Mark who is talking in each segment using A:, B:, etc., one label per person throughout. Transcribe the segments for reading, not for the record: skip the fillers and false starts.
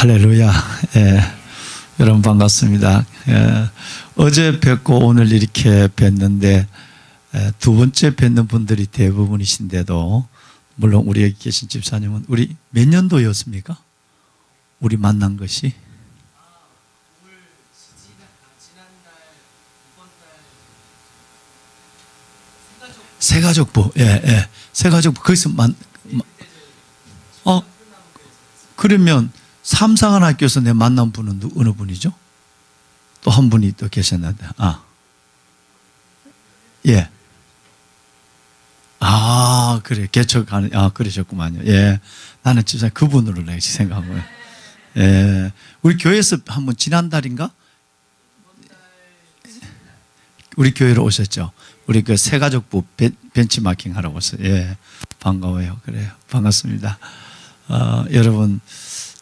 A: 할렐루야. 예, 여러분 반갑습니다. 예, 어제 뵙고 오늘 이렇게 뵀는데 두 번째 뵙는 분들이 대부분이신데도 물론 우리 여기 계신 집사님은 우리 몇 년도였습니까? 우리 만난 것이? 새가족부. 예. 새가족부 거기서 그러면 삼상한학교에서 내 만난 분은 어느 분이죠? 또 한 분이 또 계셨는데. 예. 그래. 개척하는, 그러셨구만요. 예. 나는 진짜 그분으로 내가 생각하고. 예. 우리 교회에서 한번 지난달인가? 우리 교회로 오셨죠? 우리 그 새가족부 벤치마킹 하러 왔어요. 예. 반가워요. 그래요. 반갑습니다. 여러분,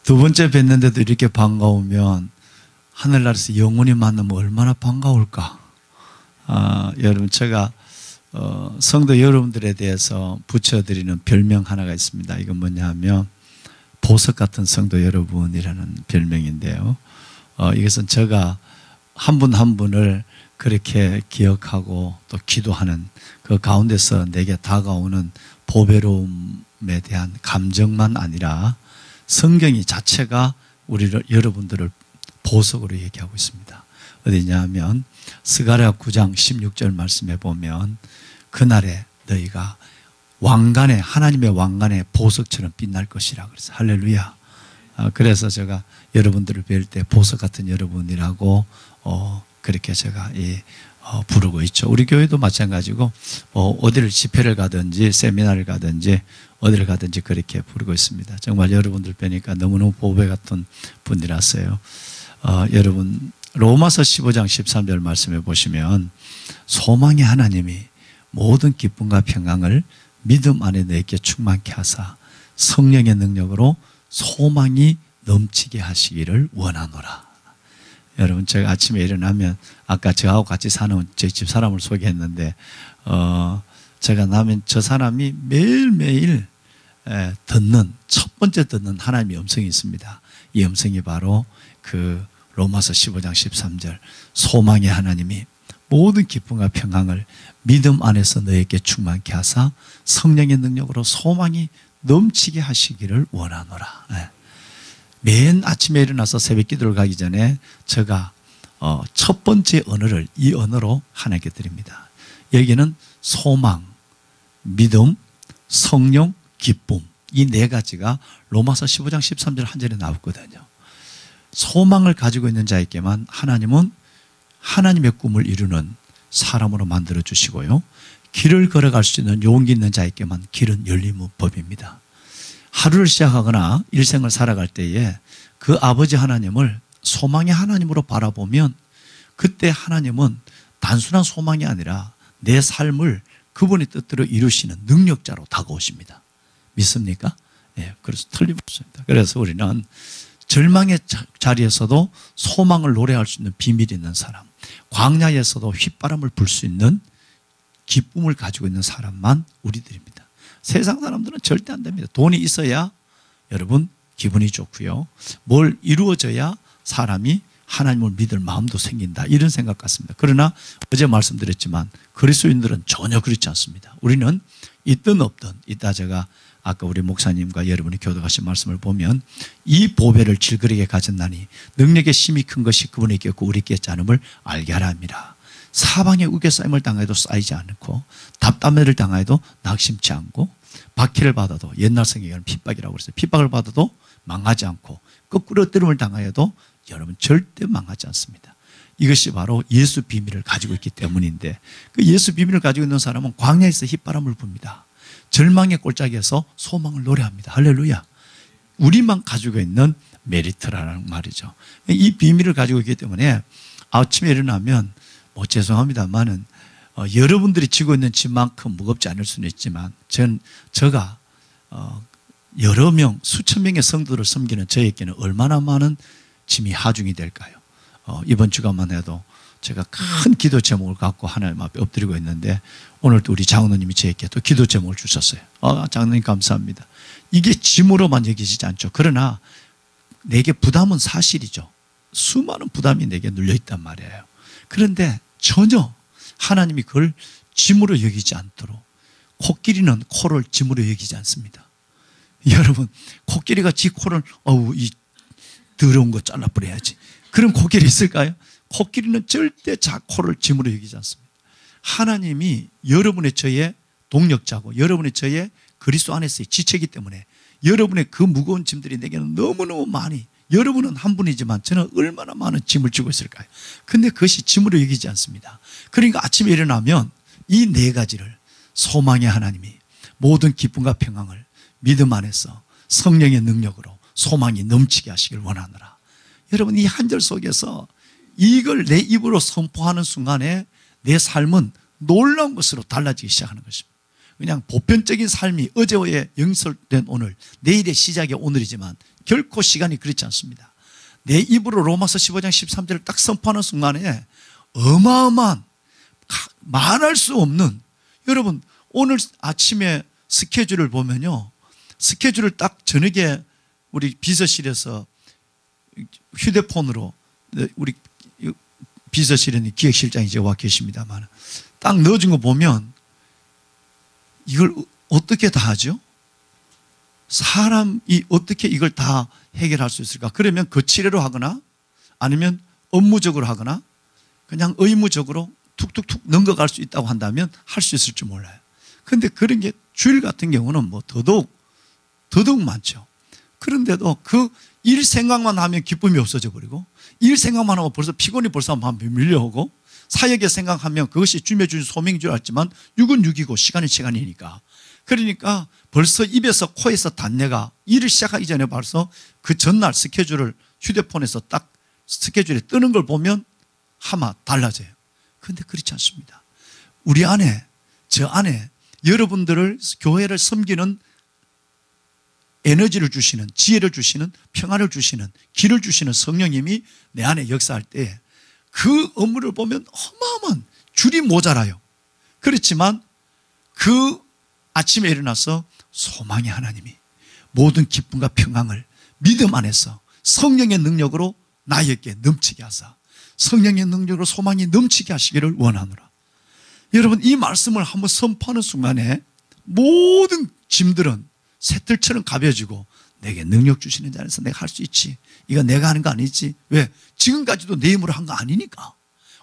A: 두 번째 뵀는데도 이렇게 반가우면 하늘나라에서 영원히 만나면 얼마나 반가울까? 여러분, 제가 성도 여러분들에 대해서 붙여드리는 별명 하나가 있습니다. 이건 뭐냐 하면 보석 같은 성도 여러분이라는 별명인데요. 이것은 제가 한 분 한 분을 그렇게 기억하고 또 기도하는 그 가운데서 내게 다가오는 보배로움에 대한 감정만 아니라 성경이 자체가 여러분들을 보석으로 얘기하고 있습니다. 어디냐 하면 스가랴 9장 16절 말씀에 보면 그날에 너희가 왕관에 하나님의 왕관에 보석처럼 빛날 것이라 그래서 할렐루야. 그래서 제가 여러분들을 뵐 때 보석 같은 여러분이라고 그렇게 제가 부르고 있죠. 우리 교회도 마찬가지고 어디를 집회를 가든지 세미나를 가든지 어디를 가든지 그렇게 부르고 있습니다. 정말 여러분들 뵈니까 너무너무 보배 같은 분이라서요. 여러분 로마서 15장 13절 말씀해 보시면 소망의 하나님이 모든 기쁨과 평강을 믿음 안에 내게 충만케 하사 성령의 능력으로 소망이 넘치게 하시기를 원하노라. 여러분 제가 아침에 일어나면 아까 저하고 같이 사는 제 집 사람을 소개했는데 제가 나면 저 사람이 매일매일 첫 번째 듣는 하나님의 음성이 있습니다. 이 음성이 바로 그 로마서 15장 13절 소망의 하나님이 모든 기쁨과 평강을 믿음 안에서 너에게 충만케 하사 성령의 능력으로 소망이 넘치게 하시기를 원하노라. 맨 아침에 일어나서 새벽 기도를 가기 전에 제가 첫 번째 언어를 이 언어로 하나님께 드립니다. 여기는 소망, 믿음, 성령, 기쁨 이 네 가지가 로마서 15장 13절 한 절에 나왔거든요. 소망을 가지고 있는 자에게만 하나님은 하나님의 꿈을 이루는 사람으로 만들어 주시고요. 길을 걸어갈 수 있는 용기 있는 자에게만 길은 열리는 법입니다. 하루를 시작하거나 일생을 살아갈 때에 그 아버지 하나님을 소망의 하나님으로 바라보면 그때 하나님은 단순한 소망이 아니라 내 삶을 그분의 뜻대로 이루시는 능력자로 다가오십니다. 믿습니까? 예, 그래서 틀림없습니다. 그래서 우리는 절망의 자리에서도 소망을 노래할 수 있는 비밀이 있는 사람, 광야에서도 휘바람을 불 수 있는 기쁨을 가지고 있는 사람만 우리들입니다. 세상 사람들은 절대 안 됩니다. 돈이 있어야 여러분 기분이 좋고요. 뭘 이루어져야 사람이 하나님을 믿을 마음도 생긴다. 이런 생각 같습니다. 그러나 어제 말씀드렸지만 그리스도인들은 전혀 그렇지 않습니다. 우리는 있든 없든 이따 제가 아까 우리 목사님과 여러분이 교도하신 말씀을 보면 이 보배를 질그리게 가졌나니 능력의 힘이 큰 것이 그분에게 있고 우리께 있지 않음을 알게 하라 합니다. 사방에 우겨싸임을 당해도 쌓이지 않고 답답해를 당해도 낙심치 않고 박해를 받아도 옛날 성경에는 핍박이라고 그랬어요. 핍박을 받아도 망하지 않고 거꾸로 뜨름을 당하여도 여러분 절대 망하지 않습니다. 이것이 바로 예수 비밀을 가지고 있기 때문인데 그 예수 비밀을 가지고 있는 사람은 광야에서 휘바람을 붑니다. 절망의 골짜기에서 소망을 노래합니다. 할렐루야. 우리만 가지고 있는 메리트라는 말이죠. 이 비밀을 가지고 있기 때문에 아침에 일어나면 죄송합니다만은 여러분들이 지고 있는 짐만큼 무겁지 않을 수는 있지만 제가 여러 명 수천 명의 성도를 섬기는 저에게는 얼마나 많은 짐이 하중이 될까요? 이번 주간만 해도 제가 큰 기도 제목을 갖고 하나님 앞에 엎드리고 있는데 오늘도 우리 장로님이 저에게 또 기도 제목을 주셨어요. 장로님 감사합니다. 이게 짐으로만 여기지지 않죠. 그러나 내게 부담은 사실이죠. 수많은 부담이 내게 눌려있단 말이에요. 그런데 전혀 하나님이 그걸 짐으로 여기지 않도록, 코끼리는 코를 짐으로 여기지 않습니다. 여러분, 코끼리가 지 코를 이 더러운 거 잘라버려야지, 그런 코끼리 있을까요? 코끼리는 절대 자 코를 짐으로 여기지 않습니다. 하나님이 여러분의 저의 동력자고 여러분의 저의 그리스도 안에서의 지체이기 때문에 여러분의 그 무거운 짐들이 내게는 너무너무 많이, 여러분은 한 분이지만 저는 얼마나 많은 짐을 지고 있을까요? 근데 그것이 짐으로 여기지 않습니다. 그러니까 아침에 일어나면 이 네 가지를, 소망의 하나님이 모든 기쁨과 평강을 믿음 안에서 성령의 능력으로 소망이 넘치게 하시길 원하노라. 여러분, 이 한 절 속에서 이걸 내 입으로 선포하는 순간에 내 삶은 놀라운 것으로 달라지기 시작하는 것입니다. 그냥 보편적인 삶이 어제에 영설된 오늘, 내일의 시작이 오늘이지만 결코 시간이 그렇지 않습니다. 내 입으로 로마서 15장 13절을 딱 선포하는 순간에 어마어마한, 말할 수 없는, 여러분 오늘 아침에 스케줄을 보면요, 스케줄을 딱 저녁에 우리 비서실에서 휴대폰으로, 우리 비서실에는 기획실장이 이제 와 계십니다만, 딱 넣어준 거 보면 이걸 어떻게 다 하죠? 사람이 어떻게 이걸 다 해결할 수 있을까? 그러면 거치대로 하거나 아니면 업무적으로 하거나 그냥 의무적으로 툭툭툭 넘어갈 수 있다고 한다면 할 수 있을지 몰라요. 그런데 그런 게 주일 같은 경우는 뭐 더더욱 많죠. 그런데도 그 일 생각만 하면 기쁨이 없어져 버리고, 일 생각만 하고 벌써 피곤이 벌써 밀려오고, 사역에 생각하면 그것이 주님의 주신 소명인 줄 알지만 6은 6이고 시간은 시간이니까, 그러니까 벌써 입에서 코에서 단내가, 일을 시작하기 전에 벌써 그 전날 스케줄을 휴대폰에서 딱 스케줄에 뜨는 걸 보면 아마 달라져요. 그런데 그렇지 않습니다. 우리 안에, 저 안에 여러분들을, 교회를 섬기는 에너지를 주시는, 지혜를 주시는, 평안을 주시는, 길을 주시는 성령님이 내 안에 역사할 때 그 업무를 보면 어마어마한, 줄이 모자라요. 그렇지만 그 아침에 일어나서 소망의 하나님이 모든 기쁨과 평강을 믿음 안에서 성령의 능력으로 나에게 넘치게 하사 성령의 능력으로 소망이 넘치게 하시기를 원하노라. 여러분, 이 말씀을 한번 선포하는 순간에 모든 짐들은 새털처럼 가벼워지고, 내게 능력 주시는 자 안에서 내가 할 수 있지, 이거 내가 하는 거 아니지. 왜? 지금까지도 내 힘으로 한 거 아니니까,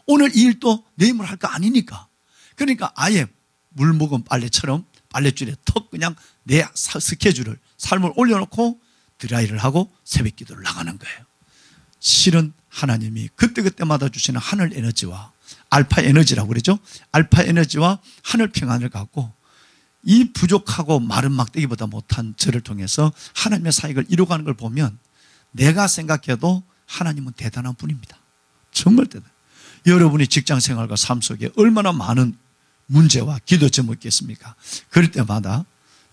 A: 오늘 이 일도 내 힘으로 할 거 아니니까. 그러니까 아예 물 먹은 빨래처럼 빨랫줄에 턱 그냥 내 스케줄을, 삶을 올려놓고 드라이를 하고 새벽 기도를 나가는 거예요. 실은 하나님이 그때그때마다 주시는 하늘 에너지와 알파 에너지라고 그러죠. 알파 에너지와 하늘 평안을 갖고 이 부족하고 마른 막대기보다 못한 저를 통해서 하나님의 사역을 이루어가는 걸 보면 내가 생각해도 하나님은 대단한 분입니다. 정말 대단해요. 여러분이 직장생활과 삶 속에 얼마나 많은 문제와 기도 제목이 있겠습니까? 그럴 때마다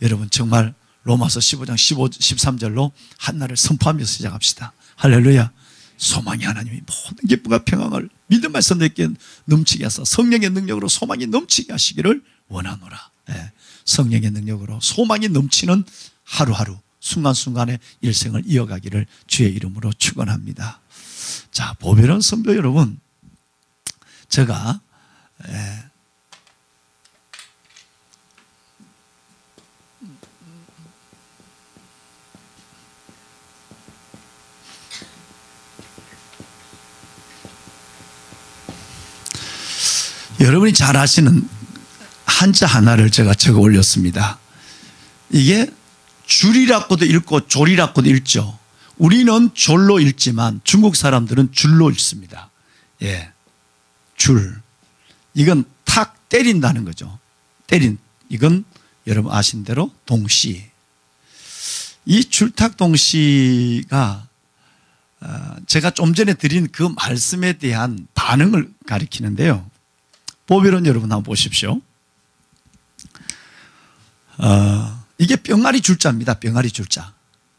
A: 여러분 정말 로마서 15장 13절로 한날을 선포하면서 시작합시다. 할렐루야. 소망이 하나님이 모든 기쁨과 평안을 믿음 안에서 내게 넘치게 하사 성령의 능력으로 소망이 넘치게 하시기를 원하노라. 네. 성령의 능력으로 소망이 넘치는 하루하루 순간순간의 일생을 이어가기를 주의 이름으로 축원합니다. 자, 보배로운 성도 여러분, 제가 여러분이 잘 아시는 한자 하나를 제가 적어 올렸습니다. 이게 줄이라고도 읽고 졸이라고도 읽죠. 우리는 졸로 읽지만 중국 사람들은 줄로 읽습니다. 예, 줄. 이건 탁 때린다는 거죠. 이건 여러분 아신 대로 동시. 이 줄탁 동시가 제가 좀 전에 드린 그 말씀에 대한 반응을 가리키는데요. 보배로운 여러분 한번 보십시오. 이게 병아리 줄자입니다. 병아리 줄자.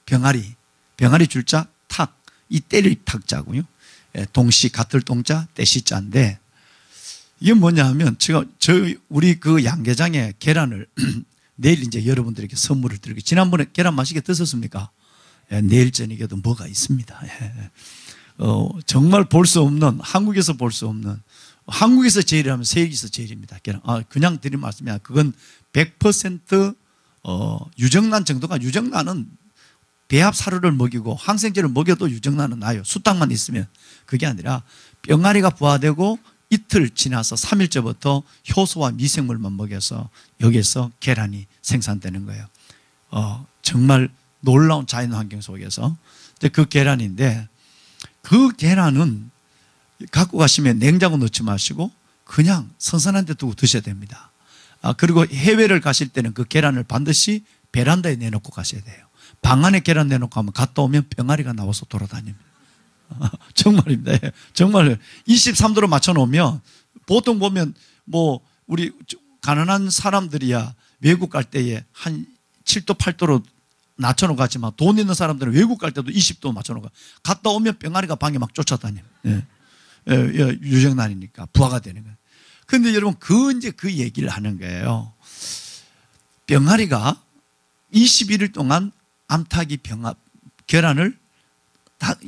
A: 병아리 줄자 탁. 이 때릴 탁자고요. 동시 같을 동자 떼시자인데 이게 뭐냐면 우리 그 양계장에 계란을 내일 이제 여러분들에게 선물을 드리고, 지난번에 계란 맛있게 드셨습니까? 예, 내일 저녁에도 뭐가 있습니다. 예. 정말 볼 수 없는, 한국에서 볼 수 없는, 한국에서 제일이라면 세계에서 제일입니다. 그냥 드린 말씀이야. 그건 100% 유정란 정도가, 유정란은 배합 사료를 먹이고 항생제를 먹여도 유정란은 나요. 수탉만 있으면. 그게 아니라 병아리가 부화되고 이틀 지나서 3일째부터 효소와 미생물만 먹여서 여기에서 계란이 생산되는 거예요. 정말 놀라운 자연환경 속에서. 그 계란인데, 그 계란은 갖고 가시면 냉장고 넣지 마시고 그냥 선선한 데 두고 드셔야 됩니다. 그리고 해외를 가실 때는 그 계란을 반드시 베란다에 내놓고 가셔야 돼요. 방 안에 계란 내놓고 가면 갔다 오면 병아리가 나와서 돌아다닙니다. 정말입니다. 예. 정말 23도로 맞춰놓으면, 보통 보면 뭐 우리 가난한 사람들이야 외국 갈 때에 한 7도 8도로 낮춰놓고 가지만, 돈 있는 사람들은 외국 갈 때도 20도 맞춰놓고 갔다 오면 병아리가 방에 막 쫓아다녀요. 예. 유정란이니까 부화가 되는 거예요. 그런데 여러분, 이제 그 얘기를 하는 거예요. 병아리가 21일 동안 암탉이 계란을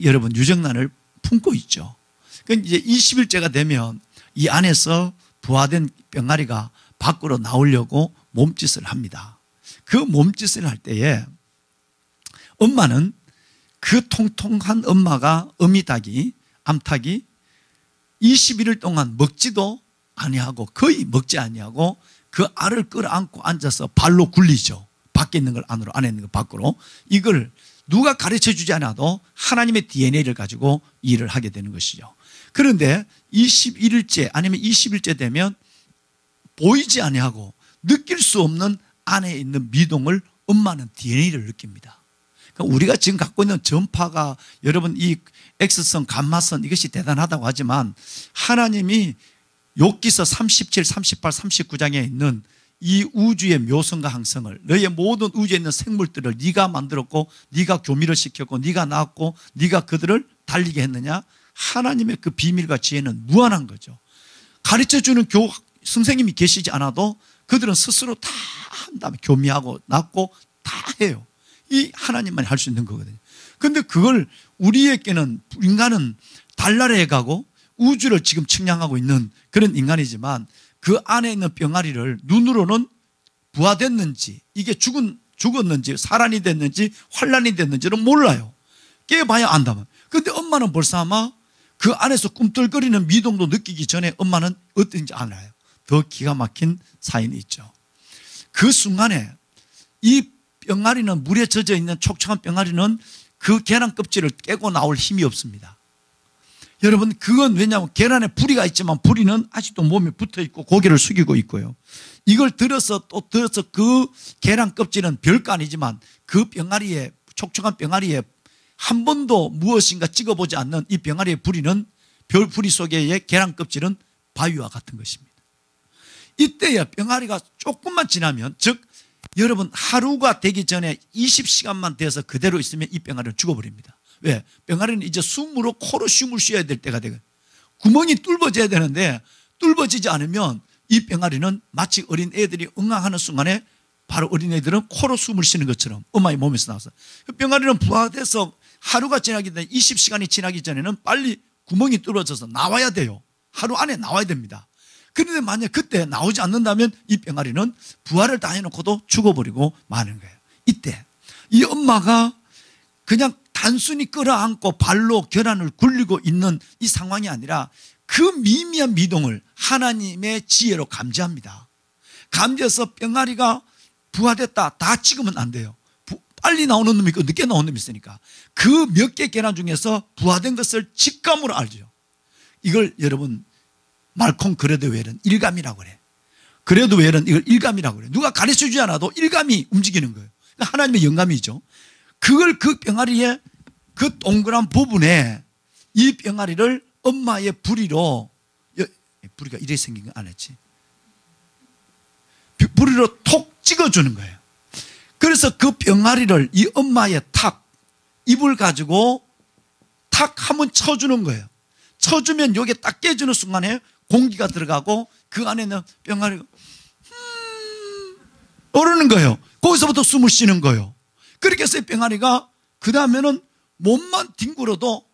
A: 여러분 유정란을 품고 있죠. 그러니까 이제 20일째가 되면 이 안에서 부화된 병아리가 밖으로 나오려고 몸짓을 합니다. 그 몸짓을 할 때에 엄마는, 그 통통한 엄마가, 암탉이 21일 동안 먹지도 아니하고, 거의 먹지 아니하고 그 알을 끌어안고 앉아서 발로 굴리죠. 밖에 있는 걸 안으로, 안에 있는 걸 밖으로. 이걸 누가 가르쳐 주지 않아도 하나님의 DNA를 가지고 일을 하게 되는 것이죠. 그런데 21일째 아니면 20일째 되면 보이지 아니하고 느낄 수 없는 안에 있는 미동을 엄마는 DNA를 느낍니다. 그러니까 우리가 지금 갖고 있는 전파가, 여러분 이 X선, 감마선, 이것이 대단하다고 하지만 하나님이 욥기서 37, 38, 39장에 있는 이 우주의 묘성과 항성을, 너의 모든 우주에 있는 생물들을 네가 만들었고 네가 교미를 시켰고 네가 낳았고 네가 그들을 달리게 했느냐, 하나님의 그 비밀과 지혜는 무한한 거죠. 가르쳐주는 선생님이 계시지 않아도 그들은 스스로 다 한다음에 교미하고 낳고 다 해요. 이 하나님만이 할 수 있는 거거든요. 그런데 그걸 우리에게는, 인간은 달나라에 가고 우주를 지금 측량하고 있는 그런 인간이지만, 그 안에 있는 병아리를 눈으로는 부화됐는지, 이게 죽었는지 살아니 됐는지 환란이 됐는지를 몰라요. 깨봐야 안다면. 그런데 엄마는 벌써 아마 그 안에서 꿈틀거리는 미동도 느끼기 전에 엄마는 어떤지 알아요. 더 기가 막힌 사인이 있죠. 그 순간에 이 병아리는, 물에 젖어 있는 촉촉한 병아리는 그 계란 껍질을 깨고 나올 힘이 없습니다. 여러분, 그건 왜냐하면 계란에 부리가 있지만 부리는 아직도 몸에 붙어 있고 고개를 숙이고 있고요. 이걸 들어서 그 계란 껍질은 별거 아니지만 그 병아리에, 촉촉한 병아리에 한 번도 무엇인가 찍어보지 않는 이 병아리의 부리는, 별부리 속의 계란 껍질은 바위와 같은 것입니다. 이때야 병아리가 조금만 지나면, 즉 여러분 하루가 되기 전에 20시간만 돼서 그대로 있으면 이 병아리는 죽어버립니다. 왜? 병아리는 이제 숨으로, 코로 숨을 쉬어야 될 때가 되거든요. 구멍이 뚫어져야 되는데 뚫어지지 않으면 이 병아리는 마치 어린 애들이 응아하는 순간에 바로 어린 애들은 코로 숨을 쉬는 것처럼 엄마의 몸에서 나와서, 병아리는 부화돼서 하루가 지나기 전에, 20시간이 지나기 전에는 빨리 구멍이 뚫어져서 나와야 돼요. 하루 안에 나와야 됩니다. 그런데 만약 그때 나오지 않는다면 이 병아리는 부화를 다 해놓고도 죽어버리고 마는 거예요. 이때 이 엄마가 그냥 단순히 끌어안고 발로 계란을 굴리고 있는 이 상황이 아니라 그 미미한 미동을 하나님의 지혜로 감지합니다. 감지해서 병아리가 부화됐다, 다 찍으면 안 돼요. 빨리 나오는 놈이 있고 늦게 나오는 놈이 있으니까 그 몇 개 계란 중에서 부화된 것을 직감으로 알죠. 이걸 여러분 말콤 그레드웰은 일감이라고 그래. 그레드웰은 이걸 일감이라고 그래. 누가 가르쳐주지 않아도 일감이 움직이는 거예요. 하나님의 영감이죠. 그걸 그 병아리의 그 동그란 부분에 이 병아리를 엄마의 부리로, 부리가 이래 생긴 거 안 했지? 부리로 톡 찍어주는 거예요. 그래서 그 병아리를 이 엄마의 입을 가지고 탁 한번 쳐주는 거예요. 쳐주면 여기에 딱 깨지는 순간에 공기가 들어가고 그 안에는 병아리가 오르는 거예요. 거기서부터 숨을 쉬는 거예요. 그렇게 해서 병아리가 그 다음에는 몸만 뒹굴어도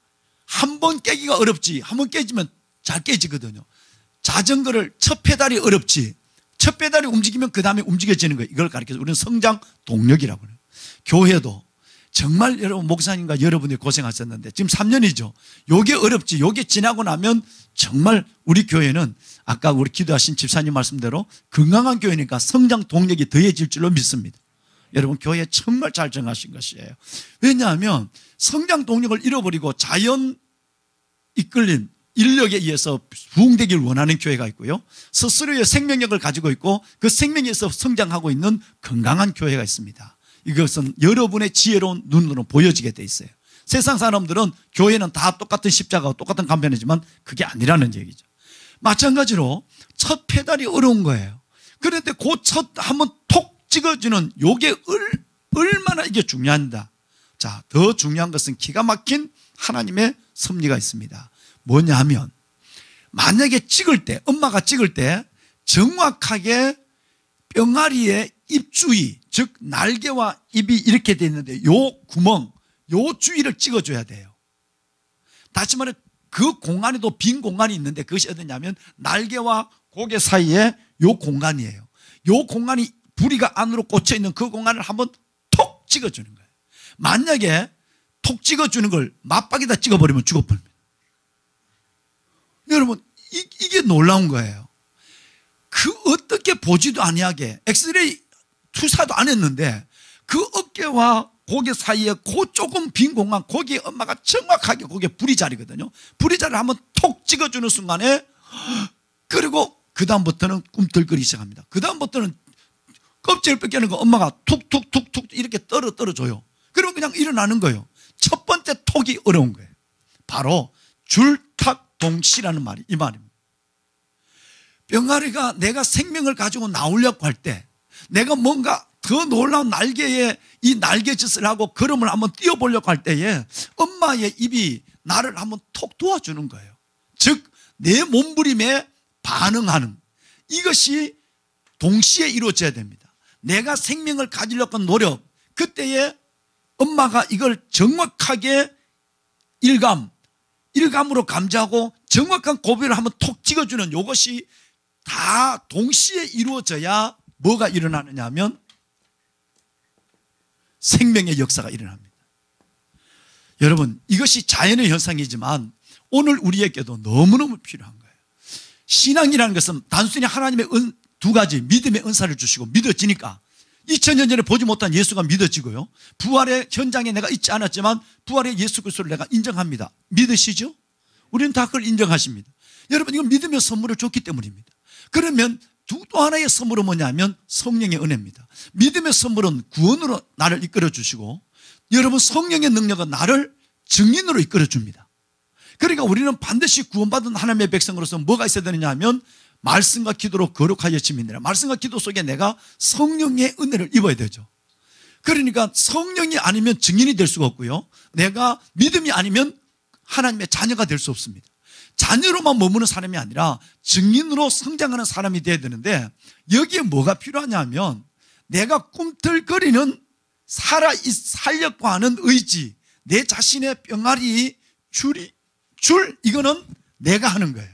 A: 한 번 깨기가 어렵지, 한 번 깨지면 잘 깨지거든요. 자전거를 첫 페달이 어렵지, 첫 페달이 움직이면 그 다음에 움직여지는 거예요. 이걸 가르쳐서 우리는 성장 동력이라고 해요. 교회도 정말 여러분, 목사님과 여러분이 고생하셨는데 지금 3년이죠. 요게 어렵지, 요게 지나고 나면 정말 우리 교회는 아까 우리 기도하신 집사님 말씀대로 건강한 교회니까 성장 동력이 더해질 줄로 믿습니다. 여러분, 교회 정말 잘 정하신 것이에요. 왜냐하면 성장 동력을 잃어버리고 자연 이끌림, 인력에 의해서 부흥되기를 원하는 교회가 있고요, 스스로의 생명력을 가지고 있고 그 생명에서 성장하고 있는 건강한 교회가 있습니다. 이것은 여러분의 지혜로운 눈으로 보여지게 돼 있어요. 세상 사람들은 교회는 다 똑같은 십자가와 똑같은 간편이지만 그게 아니라는 얘기죠. 마찬가지로 첫 페달이 어려운 거예요. 그런데 그 첫 한번 톡 찍어주는 요게 얼마나 이게 중요합니다. 자, 더 중요한 것은 기가 막힌 하나님의 섭리가 있습니다. 뭐냐 하면, 만약에 찍을 때, 엄마가 찍을 때 정확하게 뿅아리의 입 주위, 즉 날개와 입이 이렇게 돼 있는데 요 구멍, 요 주위를 찍어줘야 돼요. 다시 말해 그 공간에도 빈 공간이 있는데 그것이 어디냐면 날개와 고개 사이에 요 공간이에요. 요 공간이 부리가 안으로 꽂혀 있는 그 공간을 한번 톡 찍어주는 거예요. 만약에 톡 찍어주는 걸 맞박에다 찍어버리면 죽어버립니다. 여러분, 이게 놀라운 거예요. 그 어떻게 보지도 아니하게 엑스레이 투사도 안 했는데 그 어깨와 고개 사이에 그 조금 빈 공간, 거기에 엄마가 정확하게 거기에 부리 자리거든요. 부리 자리를 한번 톡 찍어주는 순간에, 그리고 그 다음부터는 꿈틀거리기 시작합니다. 그 다음부터는 껍질을 뺏기는 거 엄마가 툭툭툭툭 이렇게 떨어줘요. 그러면 그냥 일어나는 거예요. 첫 번째 톡이 어려운 거예요. 바로 줄탁동시라는 말이 이 말입니다. 병아리가 내가 생명을 가지고 나오려고 할 때, 내가 뭔가 더 놀라운 날개에 이 날개짓을 하고 걸음을 한번 뛰어보려고 할 때에 엄마의 입이 나를 한번 톡 도와주는 거예요. 즉 내 몸부림에 반응하는, 이것이 동시에 이루어져야 됩니다. 내가 생명을 가지려고 하는 노력, 그때에 엄마가 이걸 정확하게 일감으로 감지하고 정확한 고비를 한번 톡 찍어주는, 이것이 다 동시에 이루어져야 뭐가 일어나느냐 하면 생명의 역사가 일어납니다. 여러분, 이것이 자연의 현상이지만 오늘 우리에게도 너무너무 필요한 거예요. 신앙이라는 것은 단순히 하나님의 두 가지, 믿음의 은사를 주시고 믿어지니까 2000년 전에 보지 못한 예수가 믿어지고요, 부활의 현장에 내가 있지 않았지만 부활의 예수 그리스도를 내가 인정합니다. 믿으시죠? 우리는 다 그걸 인정하십니다. 여러분, 이건 믿음의 선물을 줬기 때문입니다. 그러면 또 하나의 선물은 뭐냐면 성령의 은혜입니다. 믿음의 선물은 구원으로 나를 이끌어 주시고, 여러분 성령의 능력은 나를 증인으로 이끌어 줍니다. 그러니까 우리는 반드시 구원받은 하나님의 백성으로서 뭐가 있어야 되느냐 하면 말씀과 기도로 거룩하여 지민이라. 말씀과 기도 속에 내가 성령의 은혜를 입어야 되죠. 그러니까 성령이 아니면 증인이 될 수가 없고요, 내가 믿음이 아니면 하나님의 자녀가 될 수 없습니다. 자녀로만 머무는 사람이 아니라 증인으로 성장하는 사람이 돼야 되는데, 여기에 뭐가 필요하냐 하면 내가 꿈틀거리는 살려고 하는 의지, 내 자신의 병아리 줄, 이거는 내가 하는 거예요.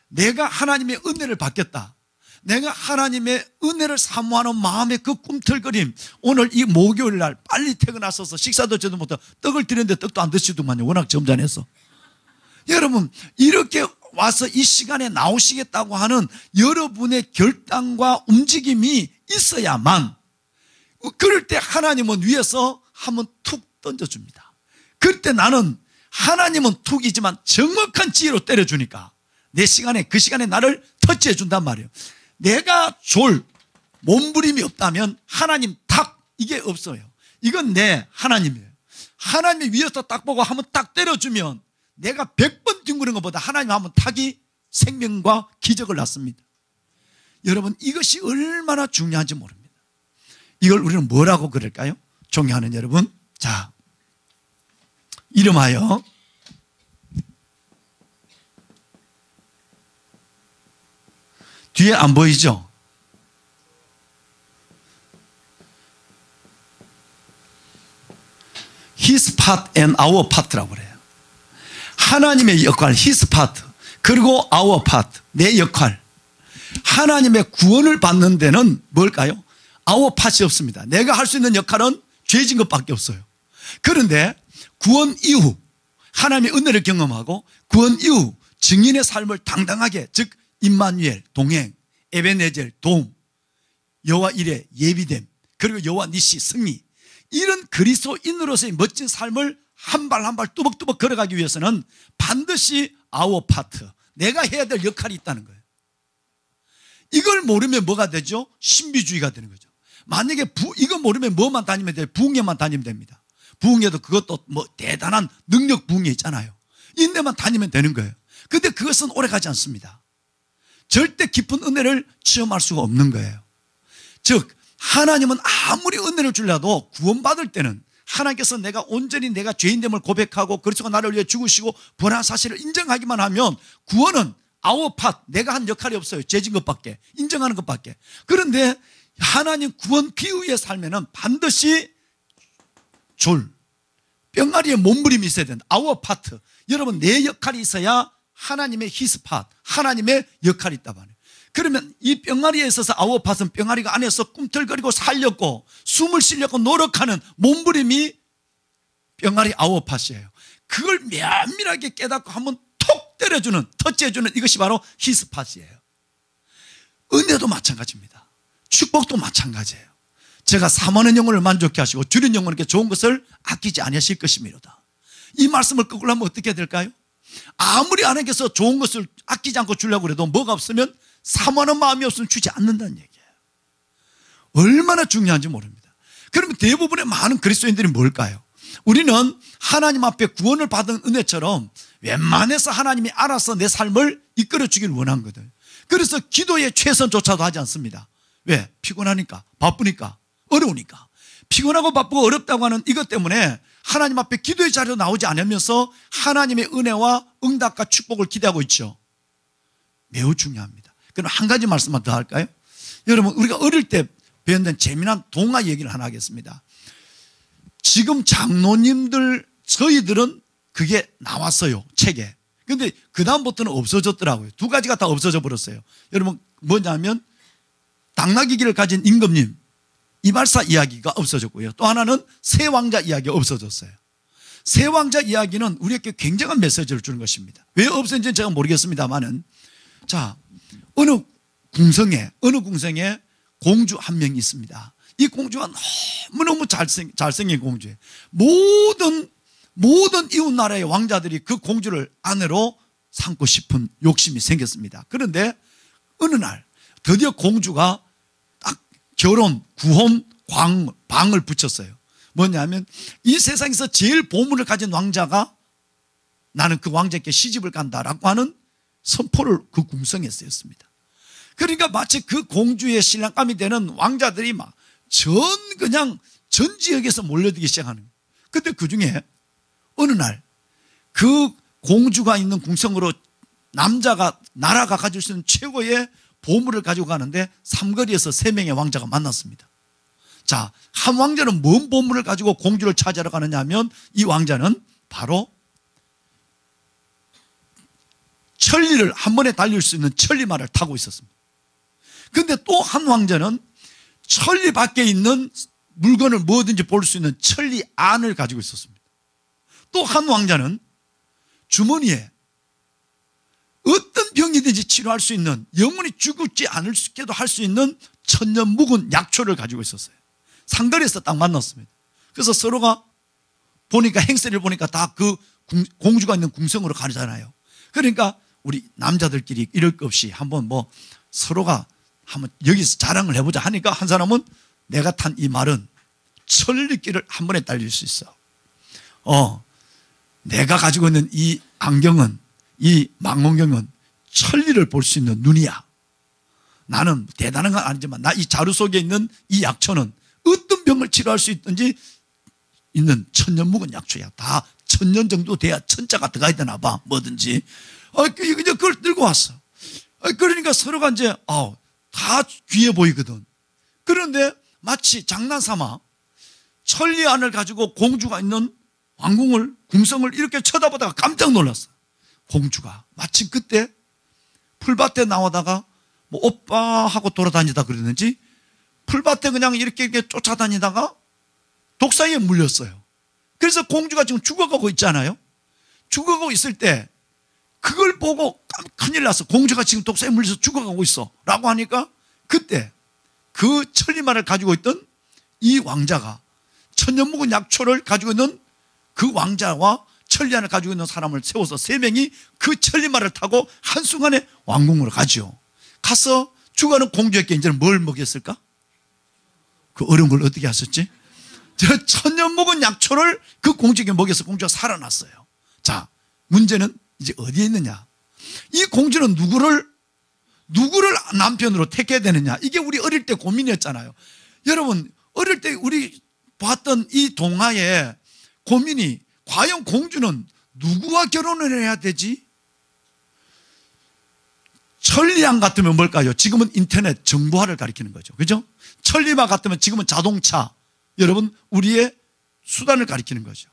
A: 내가 하나님의 은혜를 받겠다, 내가 하나님의 은혜를 사모하는 마음의 그 꿈틀거림. 오늘 이 목요일 날 빨리 퇴근하셔서 식사도 제대로 못하고 떡을 드렸는데 떡도 안 드시더만요. 워낙 점잖해서. 여러분, 이렇게 와서 이 시간에 나오시겠다고 하는 여러분의 결단과 움직임이 있어야만, 그럴 때 하나님은 위에서 한번 툭 던져줍니다. 그때 나는 하나님은 툭이지만 정확한 지혜로 때려주니까 내 시간에, 그 시간에 나를 터치해 준단 말이에요. 내가 몸부림이 없다면 하나님 탁, 이게 없어요. 이건 내 하나님이에요. 하나님이 위에서 딱 보고 한번 딱 때려주면 내가 100번 뒹구는 것보다 하나님 한번 탁이 생명과 기적을 낳습니다. 여러분, 이것이 얼마나 중요한지 모릅니다. 이걸 우리는 뭐라고 그럴까요? 존경하는 여러분, 자, 이름하여 뒤에 안 보이죠? part and our part라고 그래요. 하나님의 역할, his part, 그리고 our part, 내 역할. 하나님의 구원을 받는 데는 뭘까요? our part이 없습니다. 내가 할 수 있는 역할은 죄진 것밖에 없어요. 그런데 구원 이후 하나님의 은혜를 경험하고 구원 이후 증인의 삶을 당당하게, 즉 임마누엘, 동행, 에베네젤, 도움, 여호와 이레, 예비됨, 그리고 여호와 니시, 승리, 이런 그리스도인으로서의 멋진 삶을 한 발 한 발 뚜벅뚜벅 걸어가기 위해서는 반드시 our part, 내가 해야 될 역할이 있다는 거예요. 이걸 모르면 뭐가 되죠? 신비주의가 되는 거죠. 만약에 이거 모르면 뭐만 다니면 돼요? 부흥회만 다니면 됩니다. 부흥회도 그것도 뭐 대단한 능력 부흥회 있잖아요. 인내만 다니면 되는 거예요. 근데 그것은 오래가지 않습니다. 절대 깊은 은혜를 체험할 수가 없는 거예요. 즉 하나님은 아무리 은혜를 주려도 구원받을 때는 하나님께서 내가 온전히 내가 죄인됨을 고백하고 그리스도가 나를 위해 죽으시고 부활한 사실을 인정하기만 하면 구원은 our part, 내가 한 역할이 없어요. 죄진 것밖에, 인정하는 것밖에. 그런데 하나님 구원 기후의 삶에는 반드시 뿅아리의 몸부림이 있어야 된다. our part. 여러분, 내 역할이 있어야 하나님의 his part, 하나님의 역할이 있다 말이에요. 그러면 이 뿅아리에 있어서 our part은 뿅아리가 안에서 꿈틀거리고 살렸고 숨을 쉬려고 노력하는 몸부림이 뿅아리 our part이에요. 그걸 면밀하게 깨닫고 한번 톡 때려주는, 터치해주는 이것이 바로 his part이에요. 은혜도 마찬가지입니다. 축복도 마찬가지예요. 제가 사모하는 영혼을 만족케 하시고 주는 영혼에게 좋은 것을 아끼지 아니하실 것이미로다. 이 말씀을 거꾸로 하면 어떻게 될까요? 아무리 하나님께서 좋은 것을 아끼지 않고 주려고 해도 뭐가 없으면 사모하는 마음이 없으면 주지 않는다는 얘기예요. 얼마나 중요한지 모릅니다. 그러면 대부분의 많은 그리스도인들이 뭘까요? 우리는 하나님 앞에 구원을 받은 은혜처럼 웬만해서 하나님이 알아서 내 삶을 이끌어 주길 원하거든요. 그래서 기도에 최선조차도 하지 않습니다. 왜? 피곤하니까, 바쁘니까, 어려우니까. 피곤하고 바쁘고 어렵다고 하는 이것 때문에 하나님 앞에 기도의 자리로 나오지 않으면서 하나님의 은혜와 응답과 축복을 기대하고 있죠. 매우 중요합니다. 그럼 한 가지 말씀만 더 할까요? 여러분, 우리가 어릴 때 배웠던 재미난 동화 얘기를 하나 하겠습니다. 지금 장로님들, 저희들은 그게 나왔어요, 책에. 근데 그다음부터는 없어졌더라고요. 두 가지가 다 없어져 버렸어요. 여러분, 뭐냐면 당나귀기를 가진 임금님 이발사 이야기가 없어졌고요. 또 하나는 새 왕자 이야기가 없어졌어요. 새 왕자 이야기는 우리에게 굉장한 메시지를 주는 것입니다. 왜 없어진지는 제가 모르겠습니다만은, 자, 어느 궁성에 공주 한 명이 있습니다. 이 공주가 너무너무 잘생긴 공주예요. 모든 이웃 나라의 왕자들이 그 공주를 아내로 삼고 싶은 욕심이 생겼습니다. 그런데 어느 날 드디어 공주가 딱 결혼, 구혼, 방을 붙였어요. 뭐냐면 이 세상에서 제일 보물을 가진 왕자가 나는 그 왕자께 시집을 간다라고 하는 선포를 그 궁성에 쓰였습니다. 그러니까 마치 그 공주의 신랑감이 되는 왕자들이 막 그냥 전 지역에서 몰려들기 시작하는 거예요. 근데 그 중에 어느 날 그 공주가 있는 궁성으로 나라가 가질 수 있는 최고의 보물을 가지고 가는데 삼거리에서 세 명의 왕자가 만났습니다. 자, 한 왕자는 뭔 보물을 가지고 공주를 찾아러 가느냐 하면 이 왕자는 바로 천리를 한 번에 달릴 수 있는 천리말을 타고 있었습니다. 그런데 또 한 왕자는 천리 밖에 있는 물건을 뭐든지 볼 수 있는 천리 안을 가지고 있었습니다. 또 한 왕자는 주머니에 어떤 병이든지 치료할 수 있는, 영원히 죽지 않을 수 있게도 할 수 있는 천년 묵은 약초를 가지고 있었어요. 상거리에서 딱 만났습니다. 그래서 서로가 보니까 행세를 보니까 다 그 공주가 있는 궁성으로 가잖아요. 그러니까 우리 남자들끼리 이럴 것 없이 한번 서로가 한번 여기서 자랑을 해보자 하니까 한 사람은 내가 탄 이 말은 천리길을 한 번에 달릴 수 있어. 내가 가지고 있는 이 안경은, 이 망원경은 천리를 볼 수 있는 눈이야. 나는 대단한 건 아니지만 나 이 자루 속에 있는 이 약초는 어떤 병을 치료할 수 있든지 있는 천년 묵은 약초야. 다 천년 정도 돼야 천자가 들어가야 되나 봐. 뭐든지. 이제 그걸 들고 왔어. 그러니까 서로가 이제 다 귀해 보이거든. 그런데 마치 장난삼아 천리 안을 가지고 공주가 있는 왕궁을, 궁성을 이렇게 쳐다보다가 깜짝 놀랐어. 공주가 마침 그때 풀밭에 나오다가 뭐 오빠 하고 돌아다니다 그러는지 풀밭에 그냥 이렇게 쫓아다니다가 독사에 물렸어요. 그래서 공주가 지금 죽어가고 있잖아요. 죽어가고 있을 때 그걸 보고 큰일 났어. 공주가 지금 독사에 물려서 죽어가고 있어 라고 하니까 그때 그 천리만을 가지고 있던 이 왕자가, 천년묵은 약초를 가지고 있는 그 왕자와 천리안을 가지고 있는 사람을 세워서 세 명이 그 천리만을 타고 한순간에 왕궁으로 가죠. 가서 죽어가는 공주에게 이제는 뭘 먹였을까? 그 어려운 걸 어떻게 하셨지? 저 천년묵은 약초를 그 공주에게 먹여서 공주가 살아났어요. 자, 문제는 이제 어디에 있느냐? 이 공주는 누구를 남편으로 택해야 되느냐? 이게 우리 어릴 때 고민이었잖아요. 여러분, 어릴 때 우리 봤던 이 동화의 고민이, 과연 공주는 누구와 결혼을 해야 되지? 천리안 같으면 뭘까요? 지금은 인터넷 정보화를 가리키는 거죠. 그죠? 천리마 같으면 지금은 자동차, 여러분 우리의 수단을 가리키는 거죠.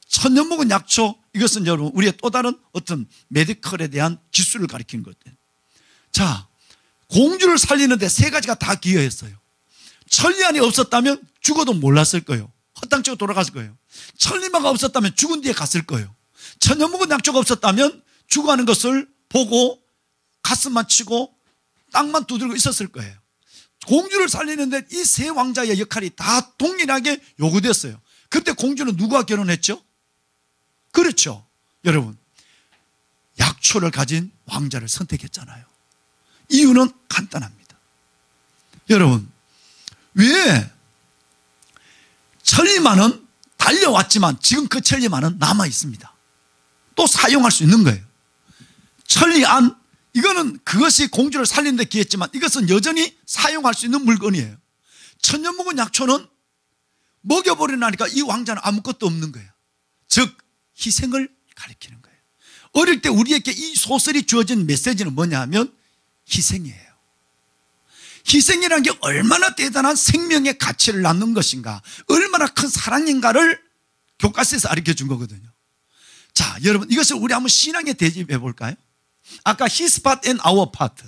A: 천년묵은 약초, 이것은 여러분 우리의 또 다른 어떤 메디컬에 대한 기술을 가리키는 것들. 자, 공주를 살리는데 세 가지가 다 기여했어요. 천리안이 없었다면 죽어도 몰랐을 거예요. 헛땅치고 돌아갔을 거예요. 천리마가 없었다면 죽은 뒤에 갔을 거예요. 천년묵은 약초가 없었다면 죽어가는 것을 보고 가슴만 치고 땅만 두들고 있었을 거예요. 공주를 살리는데 이 세 왕자의 역할이 다 동일하게 요구됐어요. 그때 공주는 누구와 결혼했죠? 그렇죠. 여러분, 약초를 가진 왕자를 선택했잖아요. 이유는 간단합니다. 여러분, 왜 천리마는 달려왔지만 지금 그 천리마는 남아 있습니다. 또 사용할 수 있는 거예요. 천리안, 이거는 그것이 공주를 살리는 데 기했지만 이것은 여전히 사용할 수 있는 물건이에요. 천년묵은 약초는 먹여버리나니까 이 왕자는 아무것도 없는 거예요. 즉 희생을 가리키는 거예요. 어릴 때 우리에게 이 소설이 주어진 메시지는 뭐냐 하면 희생이에요. 희생이라는 게 얼마나 대단한 생명의 가치를 낳는 것인가, 얼마나 큰 사랑인가를 교과서에서 가르쳐 준 거거든요. 자, 여러분, 이것을 우리 한번 신앙에 대입해 볼까요? 아까 His part and our part,